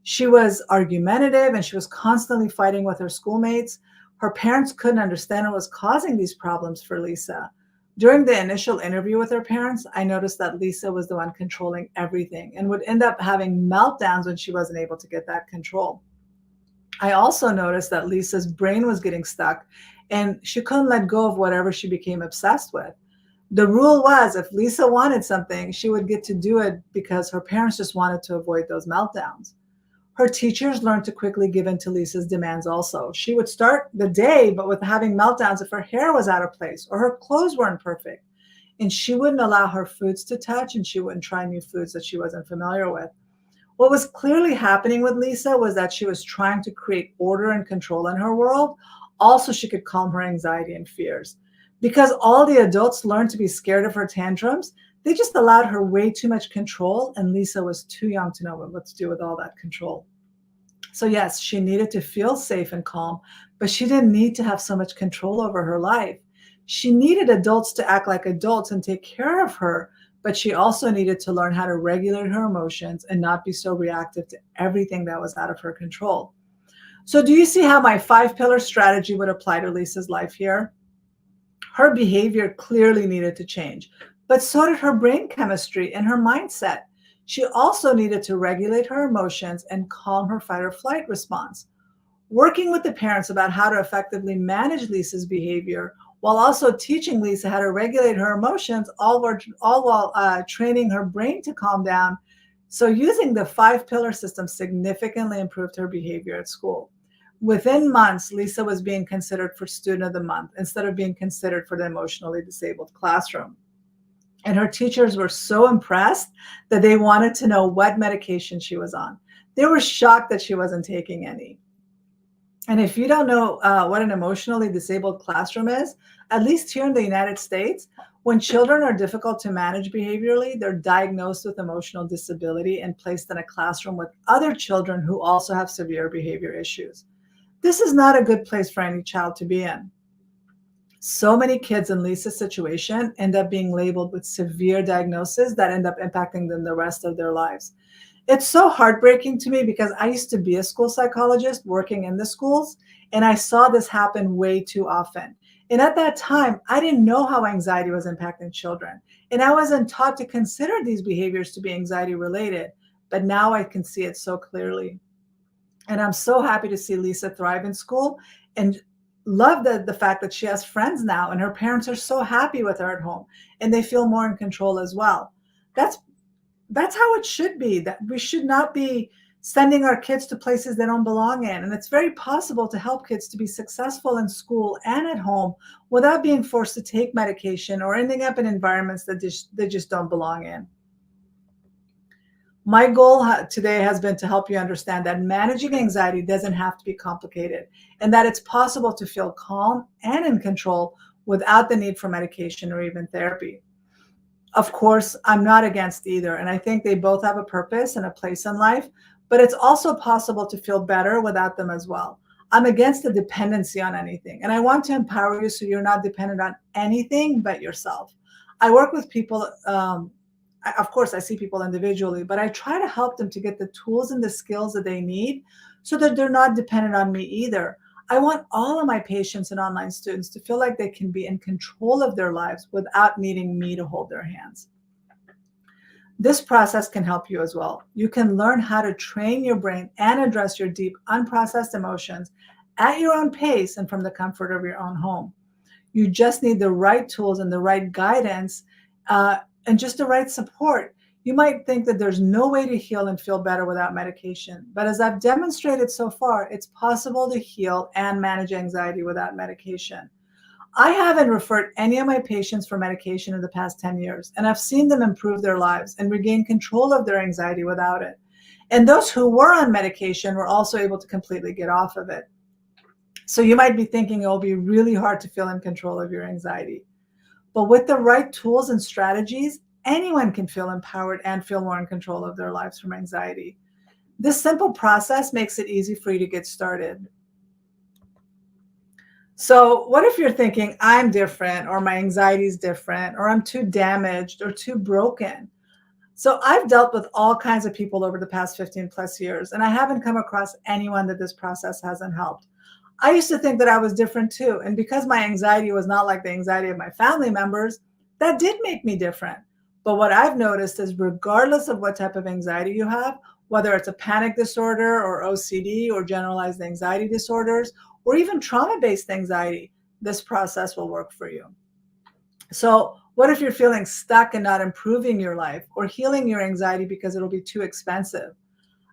S1: She was argumentative and she was constantly fighting with her schoolmates. Her parents couldn't understand what was causing these problems for Lisa. During the initial interview with her parents, I noticed that Lisa was the one controlling everything and would end up having meltdowns when she wasn't able to get that control. I also noticed that Lisa's brain was getting stuck and she couldn't let go of whatever she became obsessed with. The rule was if Lisa wanted something, she would get to do it because her parents just wanted to avoid those meltdowns. Her teachers learned to quickly give in to Lisa's demands also. She would start the day, but with having meltdowns if her hair was out of place or her clothes weren't perfect. And she wouldn't allow her foods to touch and she wouldn't try new foods that she wasn't familiar with. What was clearly happening with Lisa was that she was trying to create order and control in her world. Also, she could calm her anxiety and fears. Because all the adults learned to be scared of her tantrums, they just allowed her way too much control, and Lisa was too young to know what to do with all that control. So yes, she needed to feel safe and calm, but she didn't need to have so much control over her life. She needed adults to act like adults and take care of her, but she also needed to learn how to regulate her emotions and not be so reactive to everything that was out of her control. So do you see how my 5-pillar strategy would apply to Lisa's life here? Her behavior clearly needed to change, but so did her brain chemistry and her mindset. She also needed to regulate her emotions and calm her fight or flight response. Working with the parents about how to effectively manage Lisa's behavior while also teaching Lisa how to regulate her emotions, all while training her brain to calm down. So using the 5-pillar system significantly improved her behavior at school. Within months, Lisa was being considered for Student of the Month instead of being considered for the emotionally disabled classroom. And her teachers were so impressed that they wanted to know what medication she was on. They were shocked that she wasn't taking any. And if you don't know what an emotionally disabled classroom is, at least here in the United States, when children are difficult to manage behaviorally, they're diagnosed with emotional disability and placed in a classroom with other children who also have severe behavior issues. This is not a good place for any child to be in. So many kids in Lisa's situation end up being labeled with severe diagnoses that end up impacting them the rest of their lives. It's so heartbreaking to me because I used to be a school psychologist working in the schools, and I saw this happen way too often. And at that time, I didn't know how anxiety was impacting children. And I wasn't taught to consider these behaviors to be anxiety related. But now I can see it so clearly. And I'm so happy to see Lisa thrive in school and love the fact that she has friends now and her parents are so happy with her at home and they feel more in control as well. That's that's how it should be. That we should not be sending our kids to places they don't belong in. And it's very possible to help kids to be successful in school and at home without being forced to take medication or ending up in environments that they just don't belong in. My goal today has been to help you understand that managing anxiety doesn't have to be complicated and that it's possible to feel calm and in control without the need for medication or even therapy. Of course, I'm not against either, and I think they both have a purpose and a place in life, but it's also possible to feel better without them as well. I'm against the dependency on anything, and I want to empower you so you're not dependent on anything but yourself. I work with people, of course, I see people individually, but I try to help them to get the tools and the skills that they need so that they're not dependent on me either. I want all of my patients and online students to feel like they can be in control of their lives without needing me to hold their hands. This process can help you as well. You can learn how to train your brain and address your deep, unprocessed emotions at your own pace and from the comfort of your own home. You just need the right tools and the right guidance and just the right support. You might think that there's no way to heal and feel better without medication. But as I've demonstrated so far, it's possible to heal and manage anxiety without medication. I haven't referred any of my patients for medication in the past 10 years, and I've seen them improve their lives and regain control of their anxiety without it. And those who were on medication were also able to completely get off of it. So you might be thinking it will be really hard to feel in control of your anxiety. But with the right tools and strategies, anyone can feel empowered and feel more in control of their lives from anxiety. This simple process makes it easy for you to get started. So, what if you're thinking, I'm different, or my anxiety is different, or I'm too damaged or too broken? So, I've dealt with all kinds of people over the past 15 plus years, and I haven't come across anyone that this process hasn't helped. I used to think that I was different too. And because my anxiety was not like the anxiety of my family members, that did make me different. But what I've noticed is, regardless of what type of anxiety you have, whether it's a panic disorder or OCD or generalized anxiety disorders, or even trauma based anxiety, this process will work for you. So, what if you're feeling stuck and not improving your life or healing your anxiety because it'll be too expensive?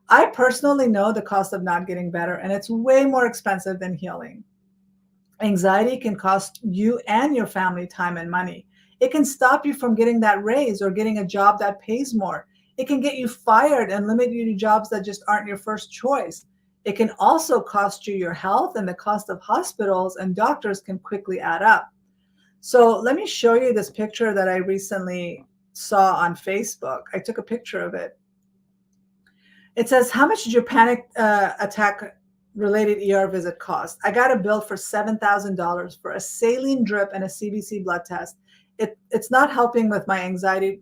S1: I personally know the cost of not getting better, and it's way more expensive than healing. Anxiety can cost you and your family time and money. It can stop you from getting that raise or getting a job that pays more. It can get you fired and limit you to jobs that just aren't your first choice. It can also cost you your health, and the cost of hospitals and doctors can quickly add up. So let me show you this picture that I recently saw on Facebook. I took a picture of it. It says, how much did your panic attack related ER visit cost? I got a bill for $7,000 for a saline drip and a CBC blood test. It's not helping with my anxiety.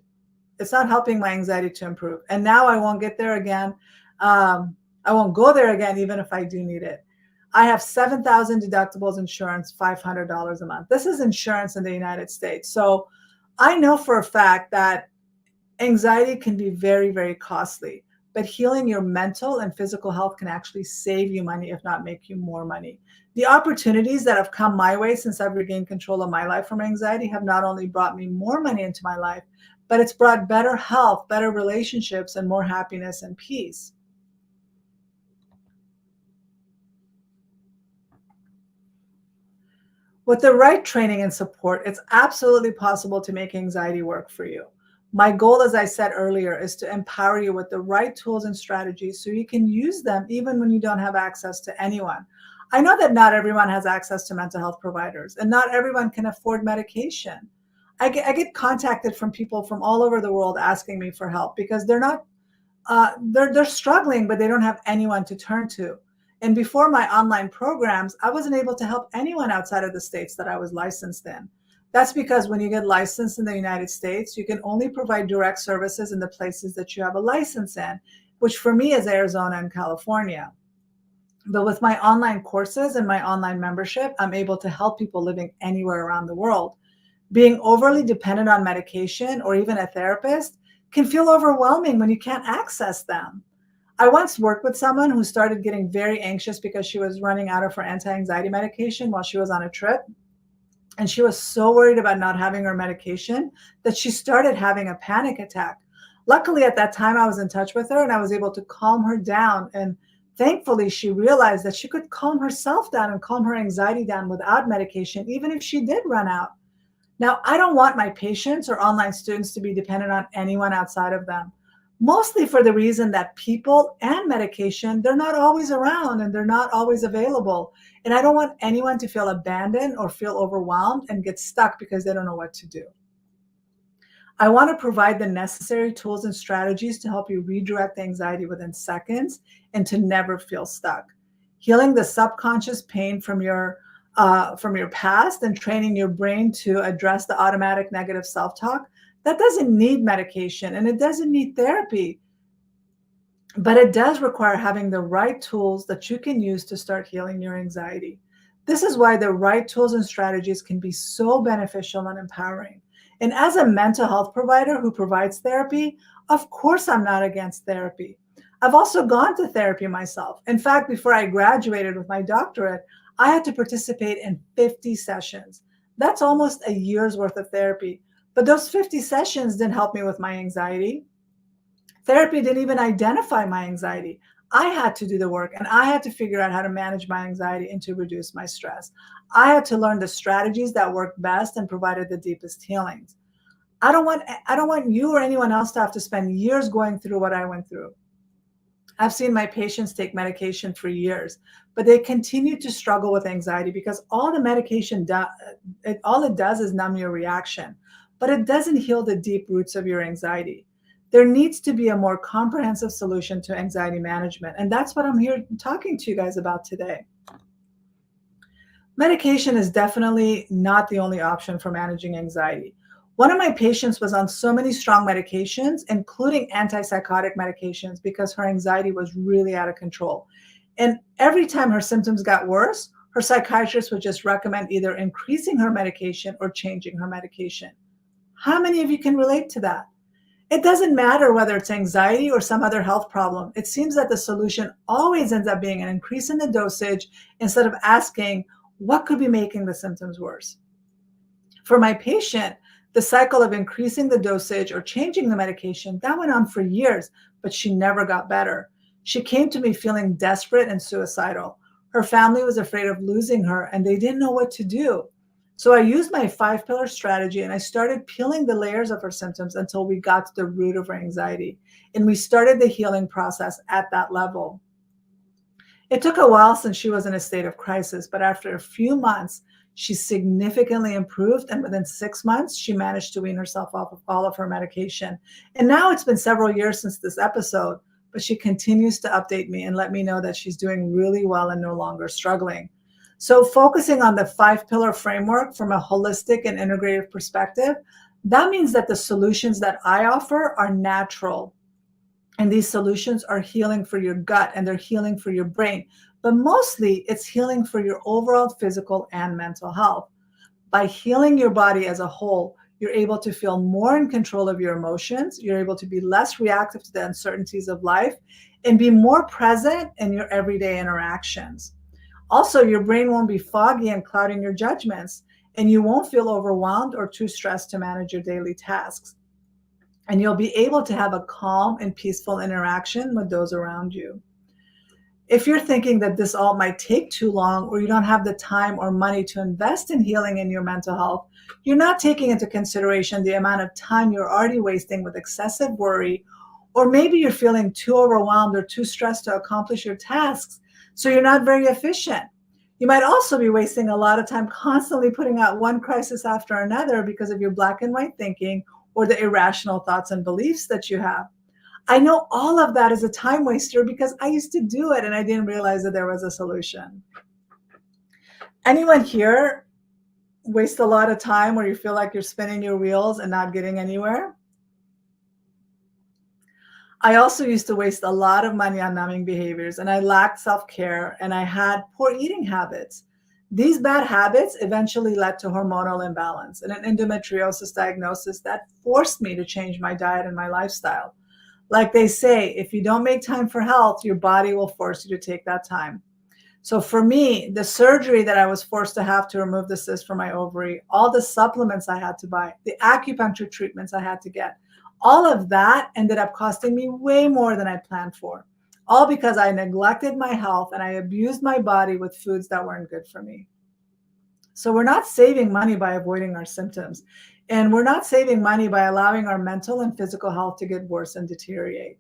S1: It's not helping my anxiety to improve. And now I won't get there again. I won't go there again, even if I do need it. I have 7,000 deductibles insurance, $500 a month. This is insurance in the United States. So I know for a fact that anxiety can be very, very costly, but healing your mental and physical health can actually save you money, if not make you more money. The opportunities that have come my way since I've regained control of my life from anxiety have not only brought me more money into my life, but it's brought better health, better relationships, and more happiness and peace. With the right training and support, it's absolutely possible to make anxiety work for you. My goal, as I said earlier, is to empower you with the right tools and strategies so you can use them even when you don't have access to anyone. I know that not everyone has access to mental health providers, and not everyone can afford medication. I get contacted from people from all over the world asking me for help because they're struggling, but they don't have anyone to turn to. And before my online programs, I wasn't able to help anyone outside of the states that I was licensed in. That's because when you get licensed in the United States, you can only provide direct services in the places that you have a license in, which for me is Arizona and California. But with my online courses and my online membership, I'm able to help people living anywhere around the world. Being overly dependent on medication or even a therapist can feel overwhelming when you can't access them. I once worked with someone who started getting very anxious because she was running out of her anti anxiety medication while she was on a trip. And she was so worried about not having her medication that she started having a panic attack. Luckily, at that time, I was in touch with her and I was able to calm her down. And thankfully, she realized that she could calm herself down and calm her anxiety down without medication, even if she did run out. Now, I don't want my patients or online students to be dependent on anyone outside of them, mostly for the reason that people and medication, they're not always around and they're not always available. And I don't want anyone to feel abandoned or feel overwhelmed and get stuck because they don't know what to do. I want to provide the necessary tools and strategies to help you redirect anxiety within seconds and to never feel stuck. Healing the subconscious pain from your past and training your brain to address the automatic negative self-talk, that doesn't need medication and it doesn't need therapy, but it does require having the right tools that you can use to start healing your anxiety. This is why the right tools and strategies can be so beneficial and empowering. And as a mental health provider who provides therapy, of course I'm not against therapy. I've also gone to therapy myself. In fact, before I graduated with my doctorate, I had to participate in 50 sessions. That's almost a year's worth of therapy. But those 50 sessions didn't help me with my anxiety. Therapy didn't even identify my anxiety. I had to do the work and I had to figure out how to manage my anxiety and to reduce my stress. I had to learn the strategies that worked best and provided the deepest healings. I don't want you or anyone else to have to spend years going through what I went through. I've seen my patients take medication for years, but they continue to struggle with anxiety because all the medication all it does is numb your reaction, but it doesn't heal the deep roots of your anxiety. There needs to be a more comprehensive solution to anxiety management, and that's what I'm here talking to you guys about today. Medication is definitely not the only option for managing anxiety. One of my patients was on so many strong medications, including antipsychotic medications, because her anxiety was really out of control. And every time her symptoms got worse, her psychiatrist would just recommend either increasing her medication or changing her medication. How many of you can relate to that? It doesn't matter whether it's anxiety or some other health problem. It seems that the solution always ends up being an increase in the dosage instead of asking what could be making the symptoms worse. For my patient, the cycle of increasing the dosage or changing the medication, that went on for years, but she never got better. She came to me feeling desperate and suicidal. Her family was afraid of losing her and they didn't know what to do. So I used my 5-pillar strategy and I started peeling the layers of her symptoms until we got to the root of her anxiety. And we started the healing process at that level. It took a while since she was in a state of crisis, but after a few months, she significantly improved. And within 6 months, she managed to wean herself off of all of her medication. And now it's been several years since this episode, but she continues to update me and let me know that she's doing really well and no longer struggling. So focusing on the 5-pillar framework from a holistic and integrative perspective, that means that the solutions that I offer are natural. And these solutions are healing for your gut and they're healing for your brain. But mostly it's healing for your overall physical and mental health. By healing your body as a whole, you're able to feel more in control of your emotions. You're able to be less reactive to the uncertainties of life and be more present in your everyday interactions. Also, your brain won't be foggy and clouding your judgments, and you won't feel overwhelmed or too stressed to manage your daily tasks. And you'll be able to have a calm and peaceful interaction with those around you. If you're thinking that this all might take too long or you don't have the time or money to invest in healing in your mental health, you're not taking into consideration the amount of time you're already wasting with excessive worry, or maybe you're feeling too overwhelmed or too stressed to accomplish your tasks, so you're not very efficient. You might also be wasting a lot of time constantly putting out one crisis after another because of your black and white thinking or the irrational thoughts and beliefs that you have. I know all of that is a time waster because I used to do it and I didn't realize that there was a solution. Anyone here waste a lot of time where you feel like you're spinning your wheels and not getting anywhere? I also used to waste a lot of money on numbing behaviors, and I lacked self-care, and I had poor eating habits. These bad habits eventually led to hormonal imbalance and an endometriosis diagnosis that forced me to change my diet and my lifestyle. Like they say, if you don't make time for health, your body will force you to take that time. So for me, the surgery that I was forced to have to remove the cyst from my ovary, all the supplements I had to buy, the acupuncture treatments I had to get, all of that ended up costing me way more than I planned for. All because I neglected my health and I abused my body with foods that weren't good for me. So we're not saving money by avoiding our symptoms. And we're not saving money by allowing our mental and physical health to get worse and deteriorate.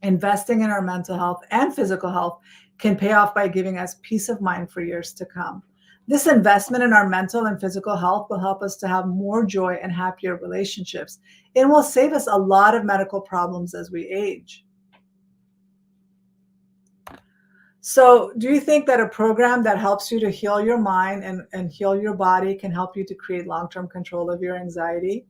S1: Investing in our mental health and physical health can pay off by giving us peace of mind for years to come. This investment in our mental and physical health will help us to have more joy and happier relationships. It will save us a lot of medical problems as we age. So, do you think that a program that helps you to heal your mind and heal your body can help you to create long term control of your anxiety?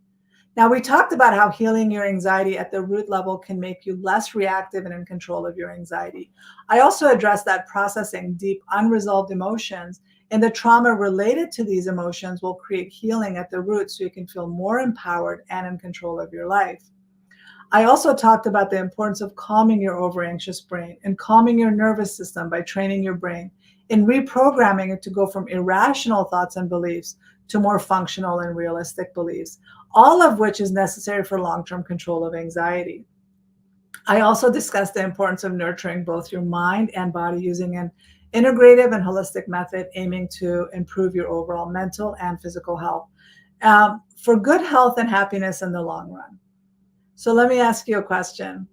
S1: Now, we talked about how healing your anxiety at the root level can make you less reactive and in control of your anxiety. I also addressed that processing deep, unresolved emotions and the trauma related to these emotions will create healing at the root so you can feel more empowered and in control of your life. I also talked about the importance of calming your over-anxious brain and calming your nervous system by training your brain and reprogramming it to go from irrational thoughts and beliefs to more functional and realistic beliefs, all of which is necessary for long-term control of anxiety. I also discussed the importance of nurturing both your mind and body using an integrative and holistic method aiming to improve your overall mental and physical health for good health and happiness in the long run. So let me ask you a question.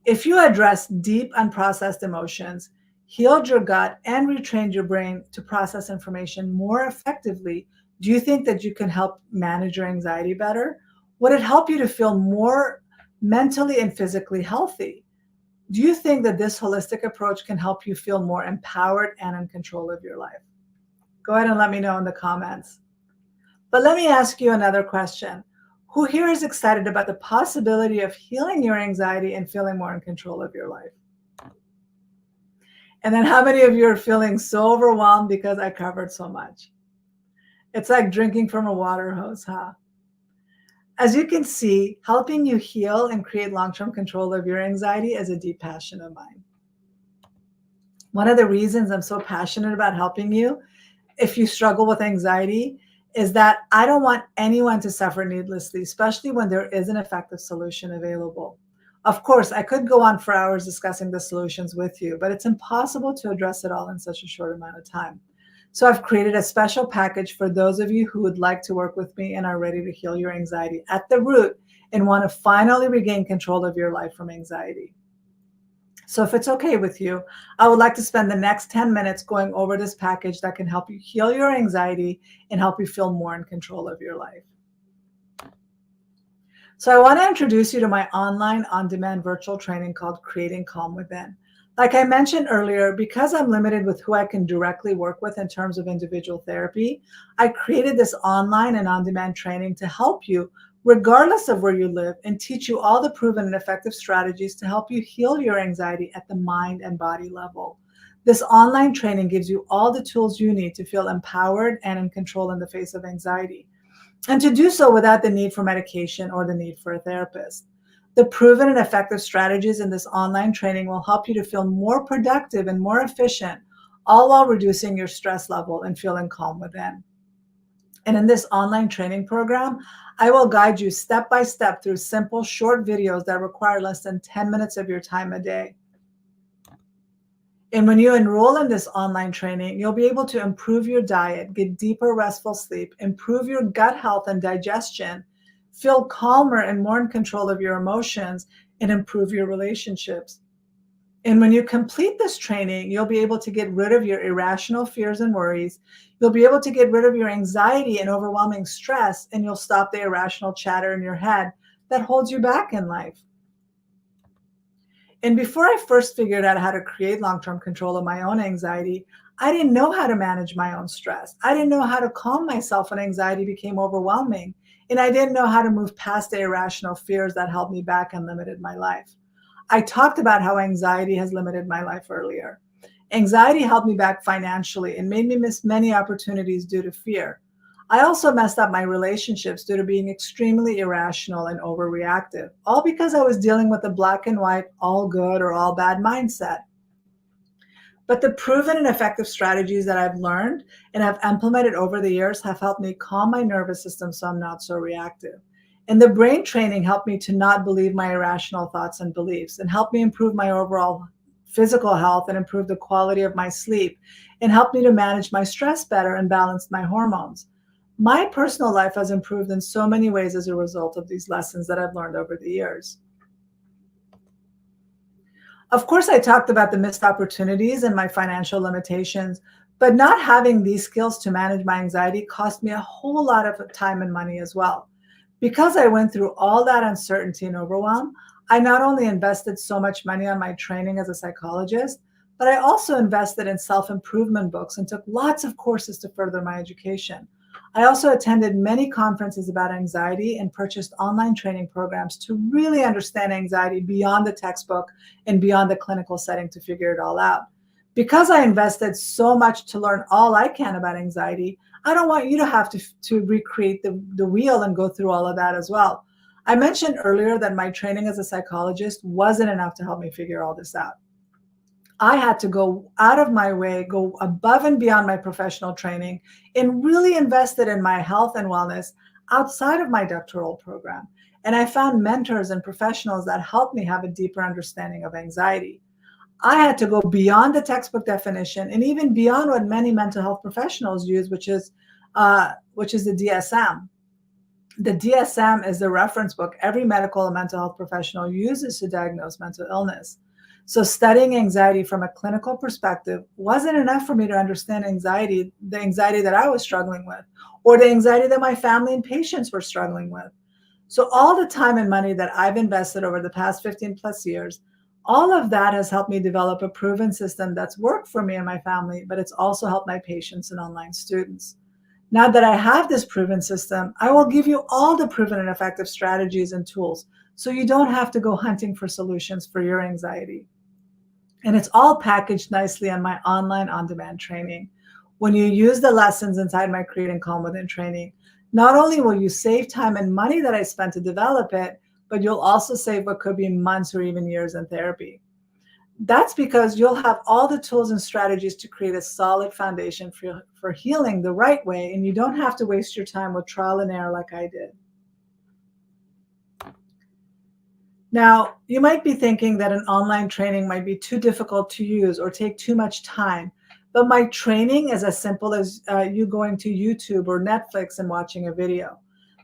S1: If you address deep unprocessed emotions, healed your gut, and retrained your brain to process information more effectively, do you think that you can help manage your anxiety better? Would it help you to feel more mentally and physically healthy? Do you think that this holistic approach can help you feel more empowered and in control of your life? Go ahead and let me know in the comments. But let me ask you another question. Who here is excited about the possibility of healing your anxiety and feeling more in control of your life? And then how many of you are feeling so overwhelmed because I covered so much? It's like drinking from a water hose, huh? As you can see, helping you heal and create long-term control of your anxiety is a deep passion of mine. One of the reasons I'm so passionate about helping you, if you struggle with anxiety, is that I don't want anyone to suffer needlessly, especially when there is an effective solution available. Of course, I could go on for hours discussing the solutions with you, but it's impossible to address it all in such a short amount of time. So I've created a special package for those of you who would like to work with me and are ready to heal your anxiety at the root and want to finally regain control of your life from anxiety. So if it's okay with you, I would like to spend the next 10 minutes going over this package that can help you heal your anxiety and help you feel more in control of your life. So I want to introduce you to my online on-demand virtual training called Creating Calm Within. Like I mentioned earlier, because I'm limited with who I can directly work with in terms of individual therapy, I created this online and on-demand training to help you regardless of where you live and teach you all the proven and effective strategies to help you heal your anxiety at the mind and body level. This online training gives you all the tools you need to feel empowered and in control in the face of anxiety, and to do so without the need for medication or the need for a therapist. The proven and effective strategies in this online training will help you to feel more productive and more efficient, all while reducing your stress level and feeling calm within. And in this online training program, I will guide you step by step through simple, short videos that require less than 10 minutes of your time a day. And when you enroll in this online training, you'll be able to improve your diet, get deeper restful sleep, improve your gut health and digestion, feel calmer and more in control of your emotions, and improve your relationships. And when you complete this training, you'll be able to get rid of your irrational fears and worries. You'll be able to get rid of your anxiety and overwhelming stress, and you'll stop the irrational chatter in your head that holds you back in life. And before I first figured out how to create long term control of my own anxiety, I didn't know how to manage my own stress. I didn't know how to calm myself when anxiety became overwhelming. And I didn't know how to move past the irrational fears that held me back and limited my life. I talked about how anxiety has limited my life earlier. Anxiety held me back financially and made me miss many opportunities due to fear. I also messed up my relationships due to being extremely irrational and overreactive, all because I was dealing with a black and white, all good or all bad mindset. But the proven and effective strategies that I've learned and have implemented over the years have helped me calm my nervous system so I'm not so reactive. And the brain training helped me to not believe my irrational thoughts and beliefs and helped me improve my overall physical health and improve the quality of my sleep and helped me to manage my stress better and balance my hormones. My personal life has improved in so many ways as a result of these lessons that I've learned over the years. Of course, I talked about the missed opportunities and my financial limitations, but not having these skills to manage my anxiety cost me a whole lot of time and money as well. Because I went through all that uncertainty and overwhelm, I not only invested so much money on my training as a psychologist, but I also invested in self improvement books and took lots of courses to further my education. I also attended many conferences about anxiety and purchased online training programs to really understand anxiety beyond the textbook and beyond the clinical setting to figure it all out. Because I invested so much to learn all I can about anxiety, I don't want you to have to recreate the wheel and go through all of that as well. I mentioned earlier that my training as a psychologist wasn't enough to help me figure all this out. I had to go out of my way, go above and beyond my professional training, and really invested in my health and wellness outside of my doctoral program. And I found mentors and professionals that helped me have a deeper understanding of anxiety. I had to go beyond the textbook definition and even beyond what many mental health professionals use, which is the DSM. The DSM is the reference book every medical and mental health professional uses to diagnose mental illness. So studying anxiety from a clinical perspective wasn't enough for me to understand anxiety, the anxiety that I was struggling with, or the anxiety that my family and patients were struggling with. So all the time and money that I've invested over the past 15 plus years, all of that has helped me develop a proven system that's worked for me and my family, but it's also helped my patients and online students. Now that I have this proven system, I will give you all the proven and effective strategies and tools so you don't have to go hunting for solutions for your anxiety. And it's all packaged nicely on my online on-demand training. When you use the lessons inside my Creating Calm Within training, not only will you save time and money that I spent to develop it, but you'll also save what could be months or even years in therapy. That's because you'll have all the tools and strategies to create a solid foundation for healing the right way, and you don't have to waste your time with trial and error like I did. Now, you might be thinking that an online training might be too difficult to use or take too much time, but my training is as simple as you going to YouTube or Netflix and watching a video.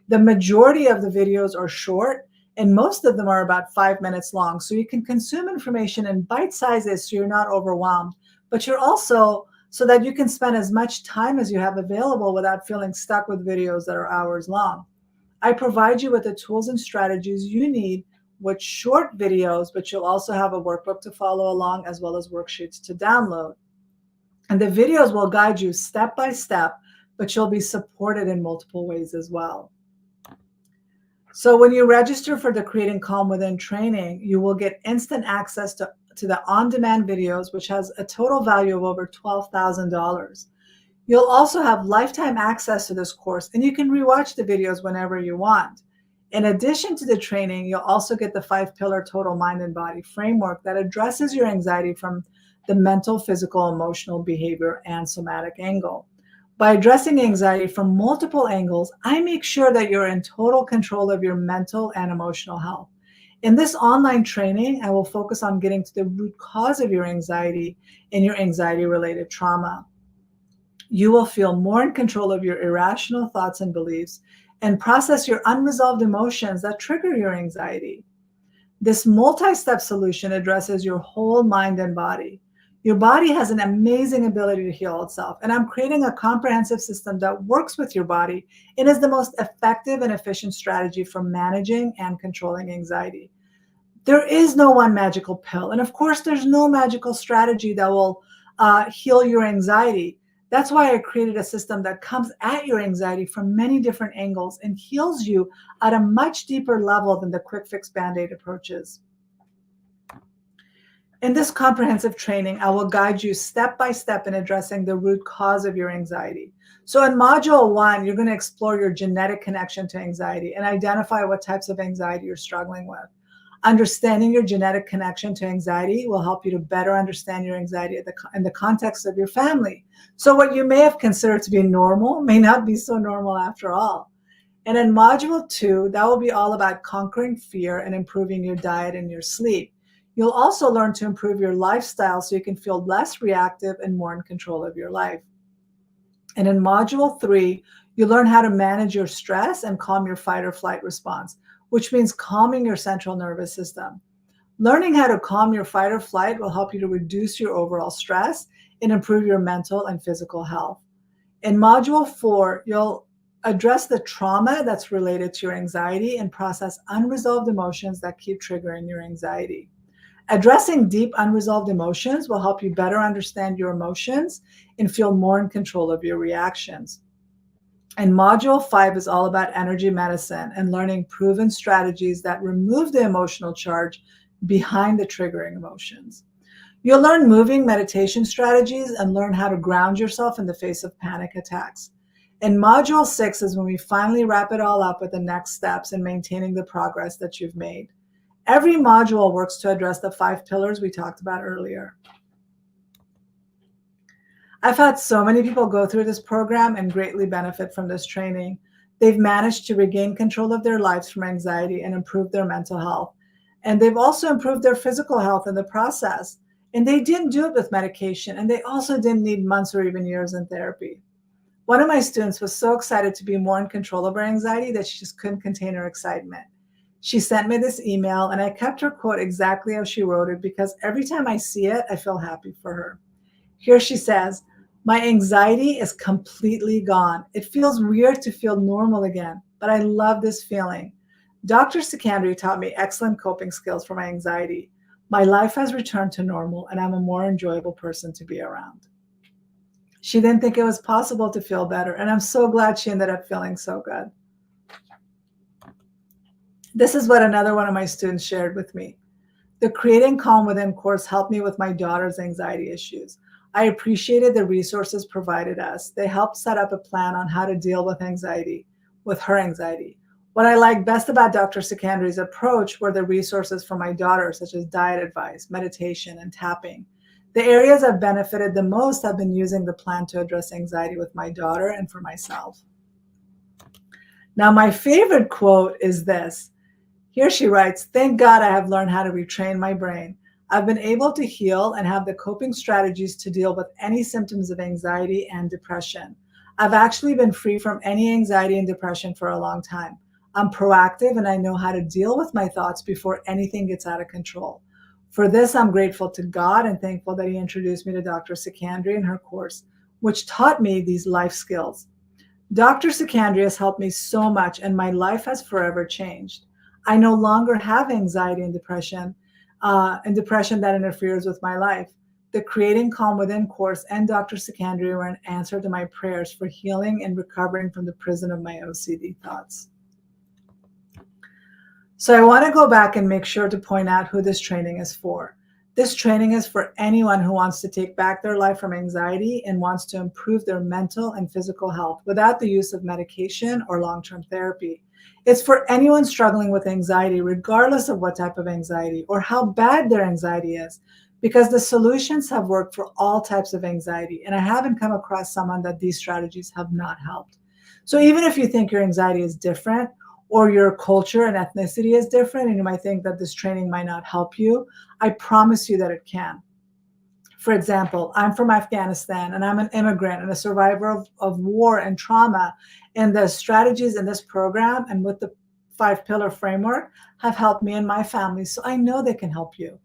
S1: The majority of the videos are short, and most of them are about 5 minutes long, so you can consume information in bite sizes so you're not overwhelmed, but you're also so that you can spend as much time as you have available without feeling stuck with videos that are hours long. I provide you with the tools and strategies you need with short videos, but you'll also have a workbook to follow along as well as worksheets to download. And the videos will guide you step by step, but you'll be supported in multiple ways as well. So when you register for the Creating Calm Within training, you will get instant access to the on-demand videos, which has a total value of over $12,000. You'll also have lifetime access to this course, and you can rewatch the videos whenever you want. In addition to the training, you'll also get the 5-pillar total mind and body framework that addresses your anxiety from the mental, physical, emotional, behavior, and somatic angle. By addressing anxiety from multiple angles, I make sure that you're in total control of your mental and emotional health. In this online training, I will focus on getting to the root cause of your anxiety and your anxiety-related trauma. You will feel more in control of your irrational thoughts and beliefs and process your unresolved emotions that trigger your anxiety. This multi-step solution addresses your whole mind and body. Your body has an amazing ability to heal itself, and I'm creating a comprehensive system that works with your body and is the most effective and efficient strategy for managing and controlling anxiety. There is no one magical pill. And of course, there's no magical strategy that will heal your anxiety. That's why I created a system that comes at your anxiety from many different angles and heals you at a much deeper level than the quick fix band aid approaches. In this comprehensive training, I will guide you step by step in addressing the root cause of your anxiety. So, in module one, you're going to explore your genetic connection to anxiety and identify what types of anxiety you're struggling with. Understanding your genetic connection to anxiety will help you to better understand your anxiety in the context of your family. So, what you may have considered to be normal may not be so normal after all. And in module two, that will be all about conquering fear and improving your diet and your sleep. You'll also learn to improve your lifestyle so you can feel less reactive and more in control of your life. And in module three, you learn how to manage your stress and calm your fight or flight response, which means calming your central nervous system. Learning how to calm your fight or flight will help you to reduce your overall stress and improve your mental and physical health. In module four, you'll address the trauma that's related to your anxiety and process unresolved emotions that keep triggering your anxiety. Addressing deep unresolved emotions will help you better understand your emotions and feel more in control of your reactions. And module five is all about energy medicine and learning proven strategies that remove the emotional charge behind the triggering emotions. You'll learn moving meditation strategies and learn how to ground yourself in the face of panic attacks. And module six is when we finally wrap it all up with the next steps in maintaining the progress that you've made. Every module works to address the 5 pillars we talked about earlier. I've had so many people go through this program and greatly benefit from this training. They've managed to regain control of their lives from anxiety and improve their mental health. And they've also improved their physical health in the process. And they didn't do it with medication, and they also didn't need months or even years in therapy. One of my students was so excited to be more in control of her anxiety that she just couldn't contain her excitement. She sent me this email, and I kept her quote exactly how she wrote it because every time I see it, I feel happy for her. Here she says, "My anxiety is completely gone. It feels weird to feel normal again, but I love this feeling. Dr. Sikandri taught me excellent coping skills for my anxiety. My life has returned to normal, and I'm a more enjoyable person to be around." She didn't think it was possible to feel better, and I'm so glad she ended up feeling so good. This is what another one of my students shared with me. The Creating Calm Within course helped me with my daughter's anxiety issues. I appreciated the resources provided us. They helped set up a plan on how to deal with anxiety, with her anxiety. What I liked best about Dr. Sikandri's approach were the resources for my daughter, such as diet advice, meditation, and tapping. The areas I've benefited the most have been using the plan to address anxiety with my daughter and for myself. Now, my favorite quote is this. Here she writes, "Thank God I have learned how to retrain my brain. I've been able to heal and have the coping strategies to deal with any symptoms of anxiety and depression. I've actually been free from any anxiety and depression for a long time. I'm proactive and I know how to deal with my thoughts before anything gets out of control. For this, I'm grateful to God and thankful that He introduced me to Dr. Sikandri and her course, which taught me these life skills. Dr. Sikandri has helped me so much, and my life has forever changed. I no longer have anxiety and depression that interferes with my life. The Creating Calm Within course and Dr. Sikandri were an answer to my prayers for healing and recovering from the prison of my OCD thoughts." So I want to go back and make sure to point out who this training is for. This training is for anyone who wants to take back their life from anxiety and wants to improve their mental and physical health without the use of medication or long-term therapy. It's for anyone struggling with anxiety, regardless of what type of anxiety or how bad their anxiety is, because the solutions have worked for all types of anxiety, and I haven't come across someone that these strategies have not helped. So even if you think your anxiety is different, or your culture and ethnicity is different, and you might think that this training might not help you, I promise you that it can. For example, I'm from Afghanistan and I'm an immigrant and a survivor of war and trauma. And the strategies in this program and with the 5 pillar framework have helped me and my family. So I know they can help you.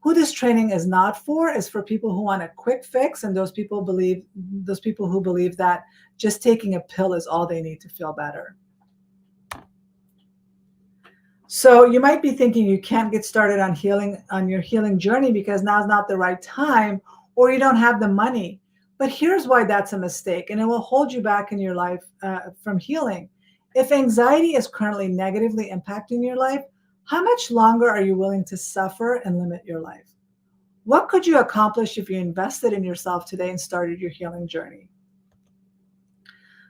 S1: Who this training is not for is for people who want a quick fix, and those people who believe that just taking a pill is all they need to feel better. So you might be thinking you can't get started on your healing journey because now's not the right time, or you don't have the money. But here's why that's a mistake, and it will hold you back in your life from healing. If anxiety is currently negatively impacting your life, how much longer are you willing to suffer and limit your life? What could you accomplish if you invested in yourself today and started your healing journey?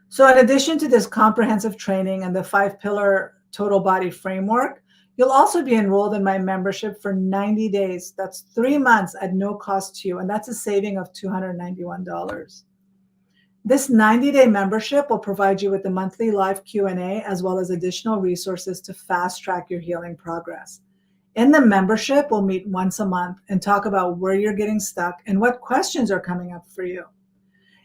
S1: So, in addition to this comprehensive training and the 5-pillar total body framework, you'll also be enrolled in my membership for 90 days. That's 3 months at no cost to you, and that's a saving of $291. This 90-day membership will provide you with the monthly live Q&A as well as additional resources to fast track your healing progress. In the membership, we'll meet once a month and talk about where you're getting stuck and what questions are coming up for you.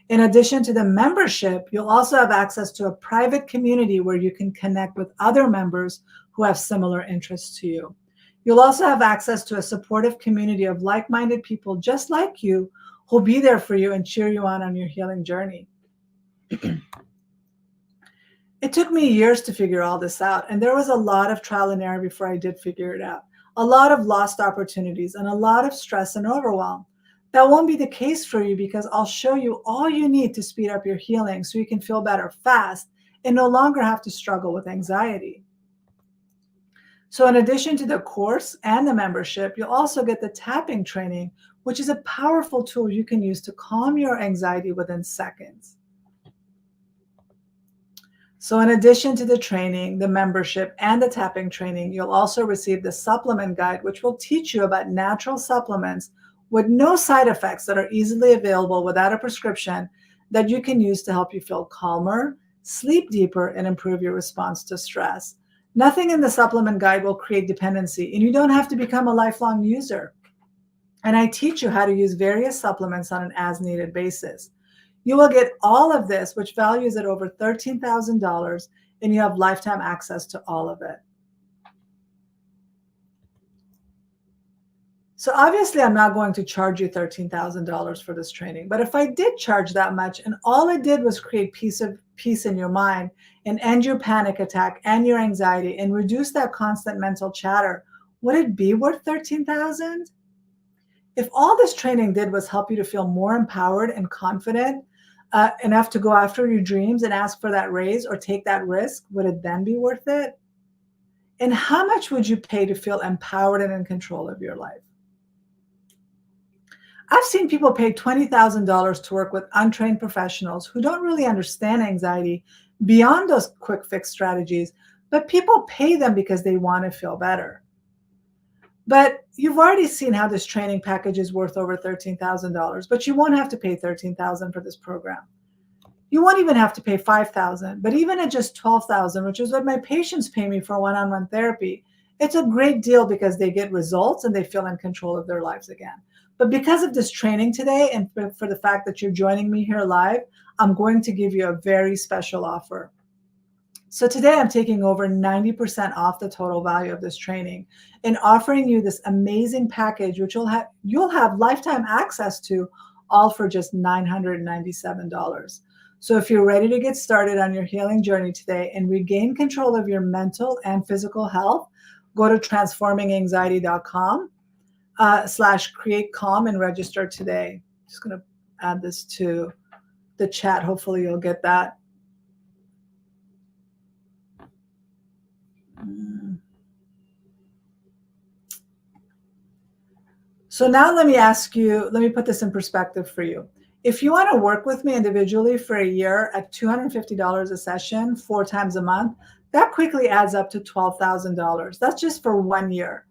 S1: In addition to the membership, you'll also have access to a private community where you can connect with other members who have similar interests to you. You'll also have access to a supportive community of like-minded people just like you who'll be there for you and cheer you on your healing journey. It took me years to figure all this out, and there was a lot of trial and error before I did figure it out. A lot of lost opportunities and a lot of stress and overwhelm. That won't be the case for you because I'll show you all you need to speed up your healing so you can feel better fast and no longer have to struggle with anxiety. So in addition to the course and the membership, you'll also get the tapping training, which is a powerful tool you can use to calm your anxiety within seconds. So in addition to the training, the membership, and the tapping training, you'll also receive the supplement guide, which will teach you about natural supplements with no side effects that are easily available without a prescription that you can use to help you feel calmer, sleep deeper, and improve your response to stress. Nothing in the supplement guide will create dependency, and you don't have to become a lifelong user. And I teach you how to use various supplements on an as-needed basis. You will get all of this, which values at over $13,000, and you have lifetime access to all of it. So obviously, I'm not going to charge you $13,000 for this training, but if I did charge that much and all it did was create peace in your mind and end your panic attack and your anxiety and reduce that constant mental chatter, would it be worth $13,000? If all this training did was help you to feel more empowered and confident enough to go after your dreams and ask for that raise or take that risk, would it then be worth it? And how much would you pay to feel empowered and in control of your life? I've seen people pay $20,000 to work with untrained professionals who don't really understand anxiety beyond those quick fix strategies, but people pay them because they want to feel better. But you've already seen how this training package is worth over $13,000, but you won't have to pay $13,000 for this program. You won't even have to pay $5,000, but even at just $12,000, which is what my patients pay me for one-on-one therapy, it's a great deal because they get results and they feel in control of their lives again. But because of this training today and for the fact that you're joining me here live, I'm going to give you a very special offer. So today I'm taking over 90% off the total value of this training and offering you this amazing package, which you'll have lifetime access to, all for just $997. So if you're ready to get started on your healing journey today and regain control of your mental and physical health, go to transforminganxiety.com/create calm and register today. Just going to add this to the chat. Hopefully you'll get that. So now let me put this in perspective for you. If you want to work with me individually for a year at $250 a session, 4 times a month, that quickly adds up to $12,000. That's just for 1 year.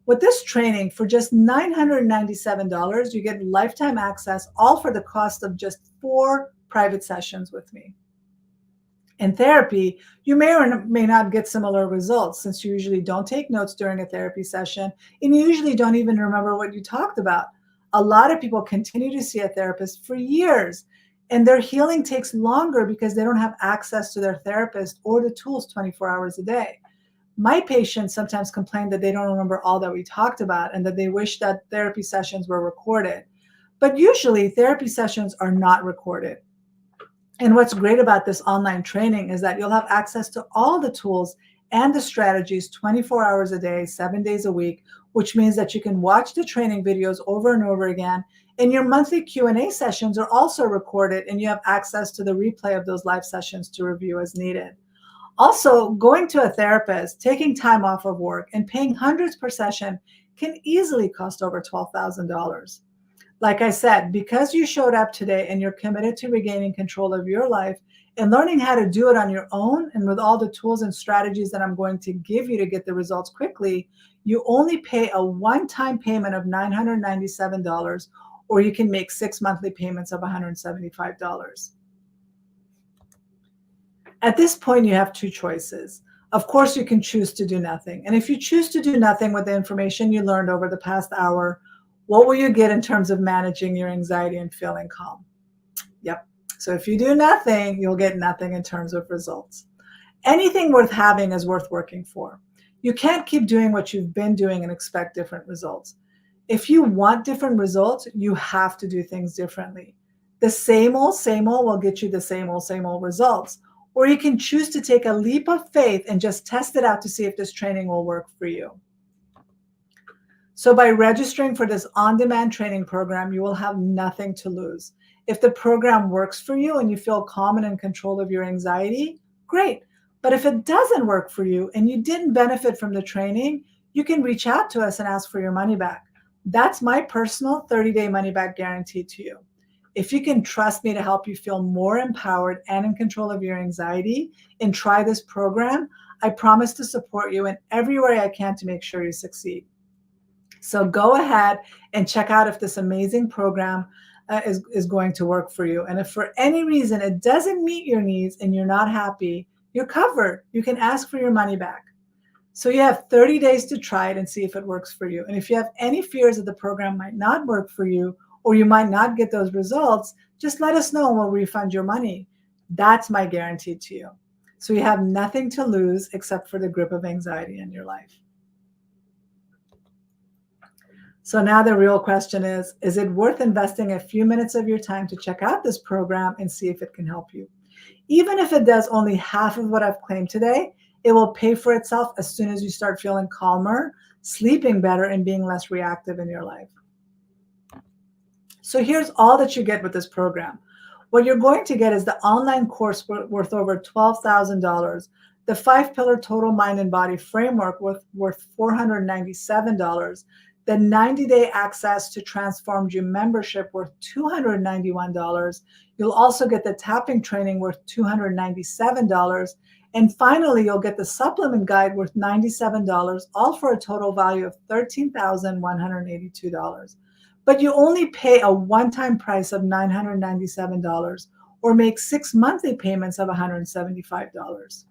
S1: With this training, for just $997, you get lifetime access, all for the cost of just 4 private sessions with me. In therapy, you may or may not get similar results since you usually don't take notes during a therapy session and you usually don't even remember what you talked about. A lot of people continue to see a therapist for years and their healing takes longer because they don't have access to their therapist or the tools 24 hours a day. My patients sometimes complain that they don't remember all that we talked about and that they wish that therapy sessions were recorded. But usually, therapy sessions are not recorded. And what's great about this online training is that you'll have access to all the tools and the strategies 24 hours a day, 7 days a week, which means that you can watch the training videos over and over again. And your monthly Q&A sessions are also recorded, and you have access to the replay of those live sessions to review as needed. Also, going to a therapist, taking time off of work, and paying hundreds per session can easily cost over $12,000. Like I said, because you showed up today and you're committed to regaining control of your life and learning how to do it on your own and with all the tools and strategies that I'm going to give you to get the results quickly, you only pay a one-time payment of $997, or you can make 6 monthly payments of $175. At this point, you have two choices. Of course, you can choose to do nothing. And if you choose to do nothing with the information you learned over the past hour, what will you get in terms of managing your anxiety and feeling calm? Yep. So if you do nothing, you'll get nothing in terms of results. Anything worth having is worth working for. You can't keep doing what you've been doing and expect different results. If you want different results, you have to do things differently. The same old will get you the same old results. Or you can choose to take a leap of faith and just test it out to see if this training will work for you. So by registering for this on-demand training program, you will have nothing to lose. If the program works for you and you feel calm and in control of your anxiety, great. But if it doesn't work for you and you didn't benefit from the training, you can reach out to us and ask for your money back. That's my personal 30-day money-back guarantee to you. If you can trust me to help you feel more empowered and in control of your anxiety and try this program, I promise to support you in every way I can to make sure you succeed. So go ahead and check out if this amazing program is going to work for you. And if for any reason it doesn't meet your needs and you're not happy, you're covered. You can ask for your money back. So you have 30 days to try it and see if it works for you. And if you have any fears that the program might not work for you or you might not get those results, just let us know and we'll refund your money. That's my guarantee to you. So you have nothing to lose except for the grip of anxiety in your life. So now the real question is it worth investing a few minutes of your time to check out this program and see if it can help you? Even if it does only half of what I've claimed today, it will pay for itself as soon as you start feeling calmer, sleeping better, and being less reactive in your life. So here's all that you get with this program. What you're going to get is the online course worth over $12,000, the 5-pillar total mind and body framework worth $497, the 90-day access to Transformed You membership worth $291. You'll also get the tapping training worth $297. And finally, you'll get the supplement guide worth $97, all for a total value of $13,182. But you only pay a one-time price of $997 or make 6 monthly payments of $175.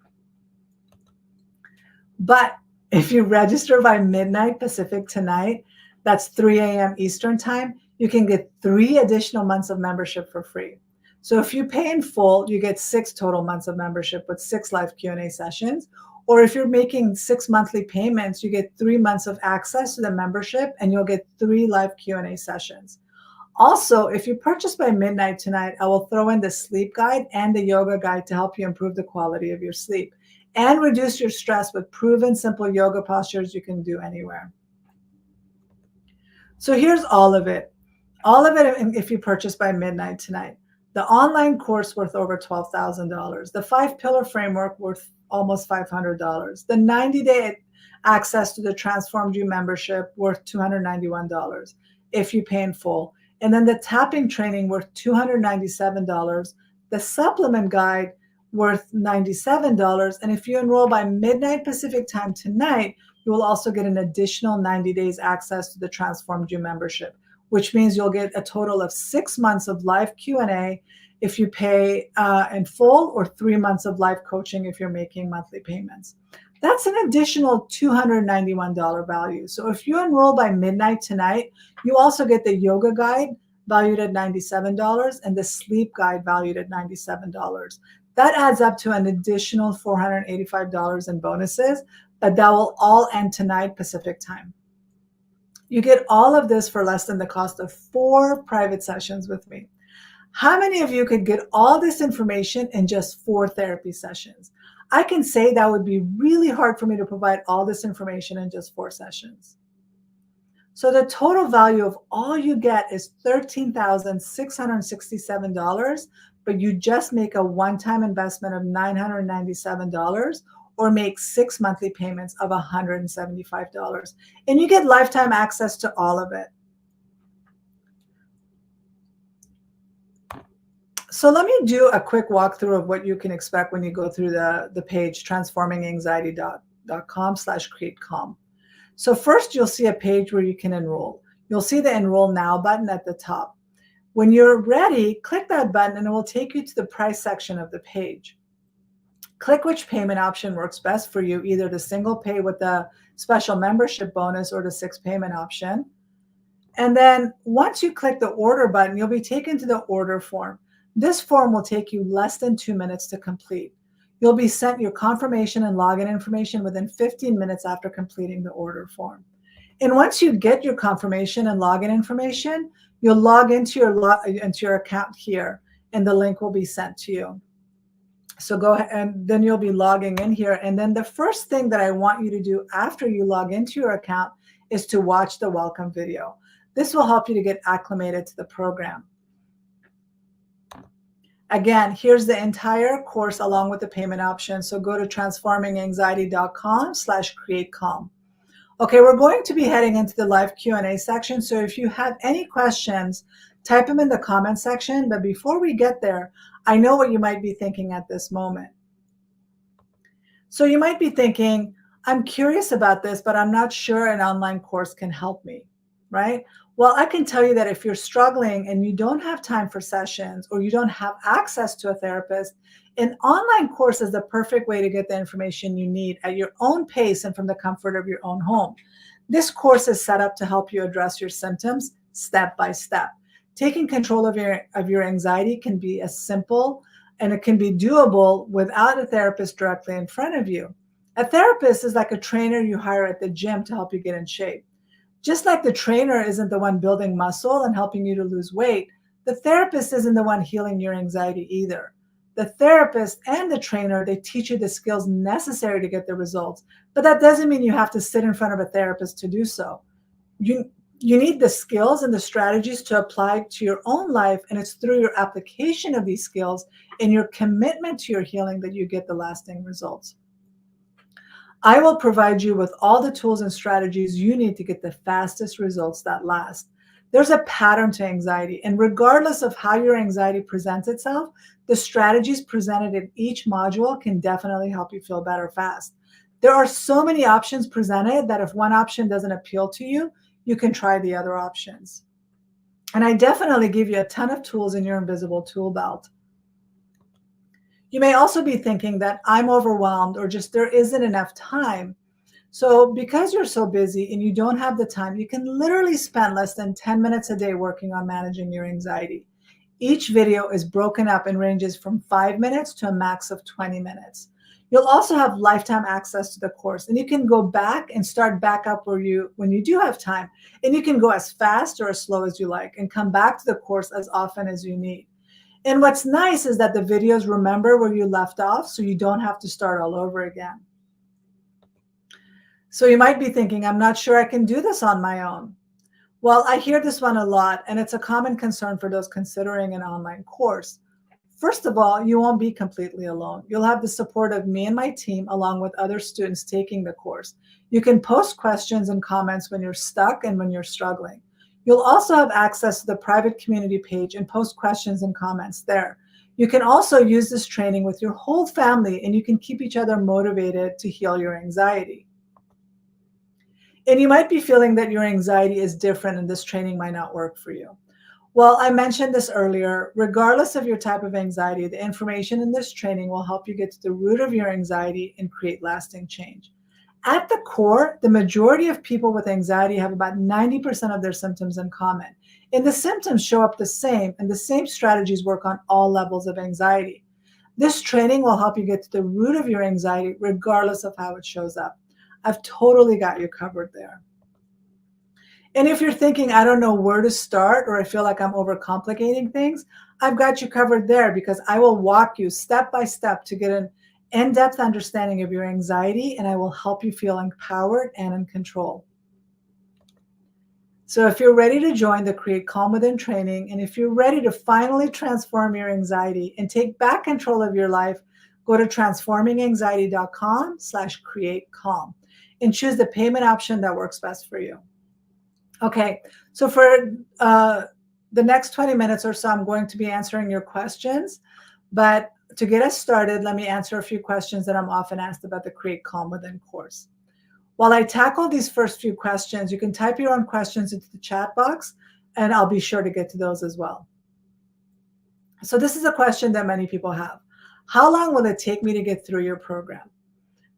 S1: But if you register by midnight Pacific tonight, that's 3 a.m. Eastern time, you can get 3 additional months of membership for free. So if you pay in full, you get 6 total months of membership with 6 live Q&A sessions. Or if you're making 6 monthly payments, you get 3 months of access to the membership and you'll get 3 live Q&A sessions. Also, if you purchase by midnight tonight, I will throw in the sleep guide and the yoga guide to help you improve the quality of your sleep and reduce your stress with proven simple yoga postures you can do anywhere. So here's all of it if you purchase by midnight tonight. The online course worth over $12,000, the 5-pillar framework worth almost $500, the 90-day access to the Transformed You membership worth $291 if you pay in full, and then the tapping training worth $297, the supplement guide worth $97. And if you enroll by midnight Pacific time tonight, you will also get an additional 90 days access to the Transformed You membership, which means you'll get a total of 6 months of live Q&A if you pay in full, or 3 months of live coaching if you're making monthly payments. That's an additional $291 value. So if you enroll by midnight tonight, you also get the yoga guide valued at $97, and the sleep guide valued at $97. That adds up to an additional $485 in bonuses, but that will all end tonight Pacific time. You get all of this for less than the cost of 4 private sessions with me. How many of you could get all this information in just 4 therapy sessions? I can say that would be really hard for me to provide all this information in just 4 sessions. So the total value of all you get is $13,667, but you just make a one-time investment of $997 or make 6 monthly payments of $175. And you get lifetime access to all of it. So let me do a quick walkthrough of what you can expect when you go through the page transforminganxiety.com/create calm. So first, you'll see a page where you can enroll. You'll see the Enroll Now button at the top. When you're ready, click that button and it will take you to the price section of the page. Click which payment option works best for you, either the single pay with the special membership bonus or the 6 payment option. And then once you click the order button, you'll be taken to the order form. This form will take you less than 2 minutes to complete. You'll be sent your confirmation and login information within 15 minutes after completing the order form. And once you get your confirmation and login information, you'll log into your account here, and the link will be sent to you. So go ahead, and then you'll be logging in here. And then the first thing that I want you to do after you log into your account is to watch the welcome video. This will help you to get acclimated to the program. Again, here's the entire course along with the payment option. So go to transforminganxiety.com/create calm. Okay, we're going to be heading into the live Q&A section. So if you have any questions, type them in the comment section. But before we get there, I know what you might be thinking at this moment. So you might be thinking, I'm curious about this, but I'm not sure an online course can help me, right? Well, I can tell you that if you're struggling and you don't have time for sessions or you don't have access to a therapist, an online course is the perfect way to get the information you need at your own pace and from the comfort of your own home. This course is set up to help you address your symptoms step by step. Taking control of your anxiety can be as simple and it can be doable without a therapist directly in front of you. A therapist is like a trainer you hire at the gym to help you get in shape. Just like the trainer isn't the one building muscle and helping you to lose weight, the therapist isn't the one healing your anxiety either. The therapist and the trainer, they teach you the skills necessary to get the results, but that doesn't mean you have to sit in front of a therapist to do so. You need the skills and the strategies to apply to your own life, and it's through your application of these skills and your commitment to your healing that you get the lasting results. I will provide you with all the tools and strategies you need to get the fastest results that last. There's a pattern to anxiety, and regardless of how your anxiety presents itself, the strategies presented in each module can definitely help you feel better fast. There are so many options presented that if one option doesn't appeal to you, you can try the other options. And I definitely give you a ton of tools in your invisible tool belt. You may also be thinking that I'm overwhelmed or just there isn't enough time. So because you're so busy and you don't have the time, you can literally spend less than 10 minutes a day working on managing your anxiety. Each video is broken up and ranges from 5 minutes to a max of 20 minutes. You'll also have lifetime access to the course, and you can go back and start back up when you do have time. And you can go as fast or as slow as you like and come back to the course as often as you need. And what's nice is that the videos remember where you left off, so you don't have to start all over again. So you might be thinking, I'm not sure I can do this on my own. Well, I hear this one a lot, and it's a common concern for those considering an online course. First of all, you won't be completely alone. You'll have the support of me and my team, along with other students taking the course. You can post questions and comments when you're stuck and when you're struggling. You'll also have access to the private community page and post questions and comments there. You can also use this training with your whole family, and you can keep each other motivated to heal your anxiety. And you might be feeling that your anxiety is different and this training might not work for you. Well, I mentioned this earlier. Regardless of your type of anxiety, the information in this training will help you get to the root of your anxiety and create lasting change. At the core, the majority of people with anxiety have about 90% of their symptoms in common. And the symptoms show up the same, and the same strategies work on all levels of anxiety. This training will help you get to the root of your anxiety, regardless of how it shows up. I've totally got you covered there. And if you're thinking, I don't know where to start, or I feel like I'm overcomplicating things, I've got you covered there because I will walk you step by step to get an in depth understanding of your anxiety, and I will help you feel empowered and in control. So, if you're ready to join the Create Calm Within training, and if you're ready to finally transform your anxiety and take back control of your life, go to transforminganxiety.com/create calm and choose the payment option that works best for you. Okay, so for the next 20 minutes or so, I'm going to be answering your questions. But to get us started, let me answer a few questions that I'm often asked about the Create Calm Within course. While I tackle these first few questions, you can type your own questions into the chat box, and I'll be sure to get to those as well. So this is a question that many people have. How long will it take me to get through your program?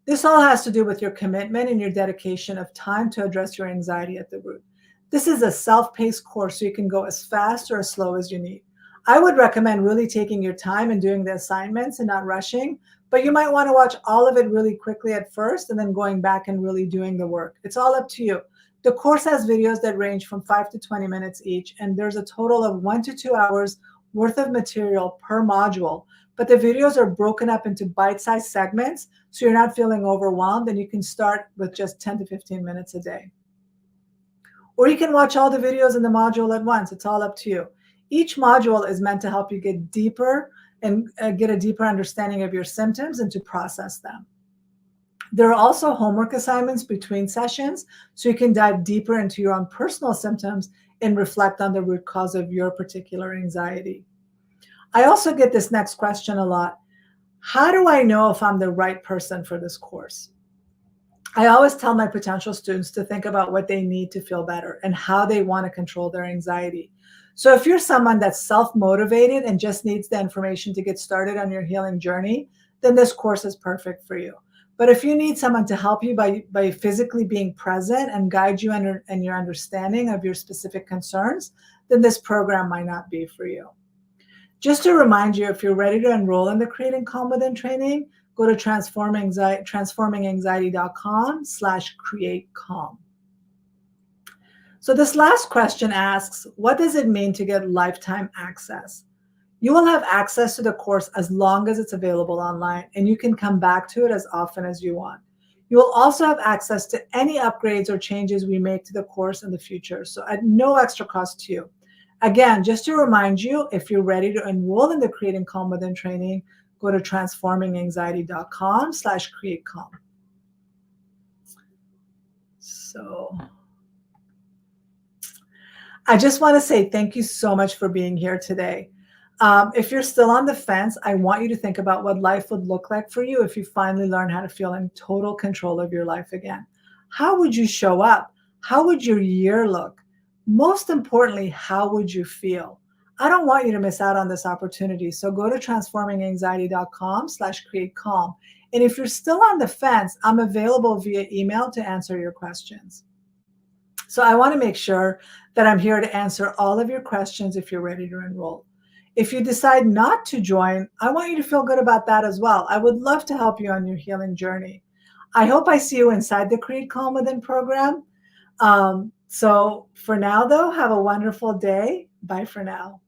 S1: This all has to do with your commitment and your dedication of time to address your anxiety at the root. This is a self-paced course, so you can go as fast or as slow as you need. I would recommend really taking your time and doing the assignments and not rushing, but you might want to watch all of it really quickly at first and then going back and really doing the work. It's all up to you. The course has videos that range from 5 to 20 minutes each, and there's a total of 1 to 2 hours worth of material per module. But the videos are broken up into bite-sized segments, so you're not feeling overwhelmed, and you can start with just 10 to 15 minutes a day. Or you can watch all the videos in the module at once. It's all up to you. Each module is meant to help you get deeper and get a deeper understanding of your symptoms and to process them. There are also homework assignments between sessions, so you can dive deeper into your own personal symptoms and reflect on the root cause of your particular anxiety. I also get this next question a lot. How do I know if I'm the right person for this course? I always tell my potential students to think about what they need to feel better and how they want to control their anxiety. So if you're someone that's self-motivated and just needs the information to get started on your healing journey, then this course is perfect for you. But if you need someone to help you by physically being present and guide you in your understanding of your specific concerns, then this program might not be for you. Just to remind you, if you're ready to enroll in the Creating Calm Within training, go to transforminganxiety.com/create calm. So this last question asks, what does it mean to get lifetime access? You will have access to the course as long as it's available online, and you can come back to it as often as you want. You will also have access to any upgrades or changes we make to the course in the future, so at no extra cost to you. Again, just to remind you, if you're ready to enroll in the Creating Calm Within training, go to transforminganxiety.com/create calm. So I just want to say thank you so much for being here today. If you're still on the fence, I want you to think about what life would look like for you if you finally learn how to feel in total control of your life again. How would you show up? How would your year look? Most importantly, how would you feel? I don't want you to miss out on this opportunity. So go to transforminganxiety.com/create calm. And if you're still on the fence, I'm available via email to answer your questions. So I want to make sure that I'm here to answer all of your questions if you're ready to enroll. If you decide not to join, I want you to feel good about that as well. I would love to help you on your healing journey. I hope I see you inside the Create Calm Within program. So for now, though, have a wonderful day. Bye for now.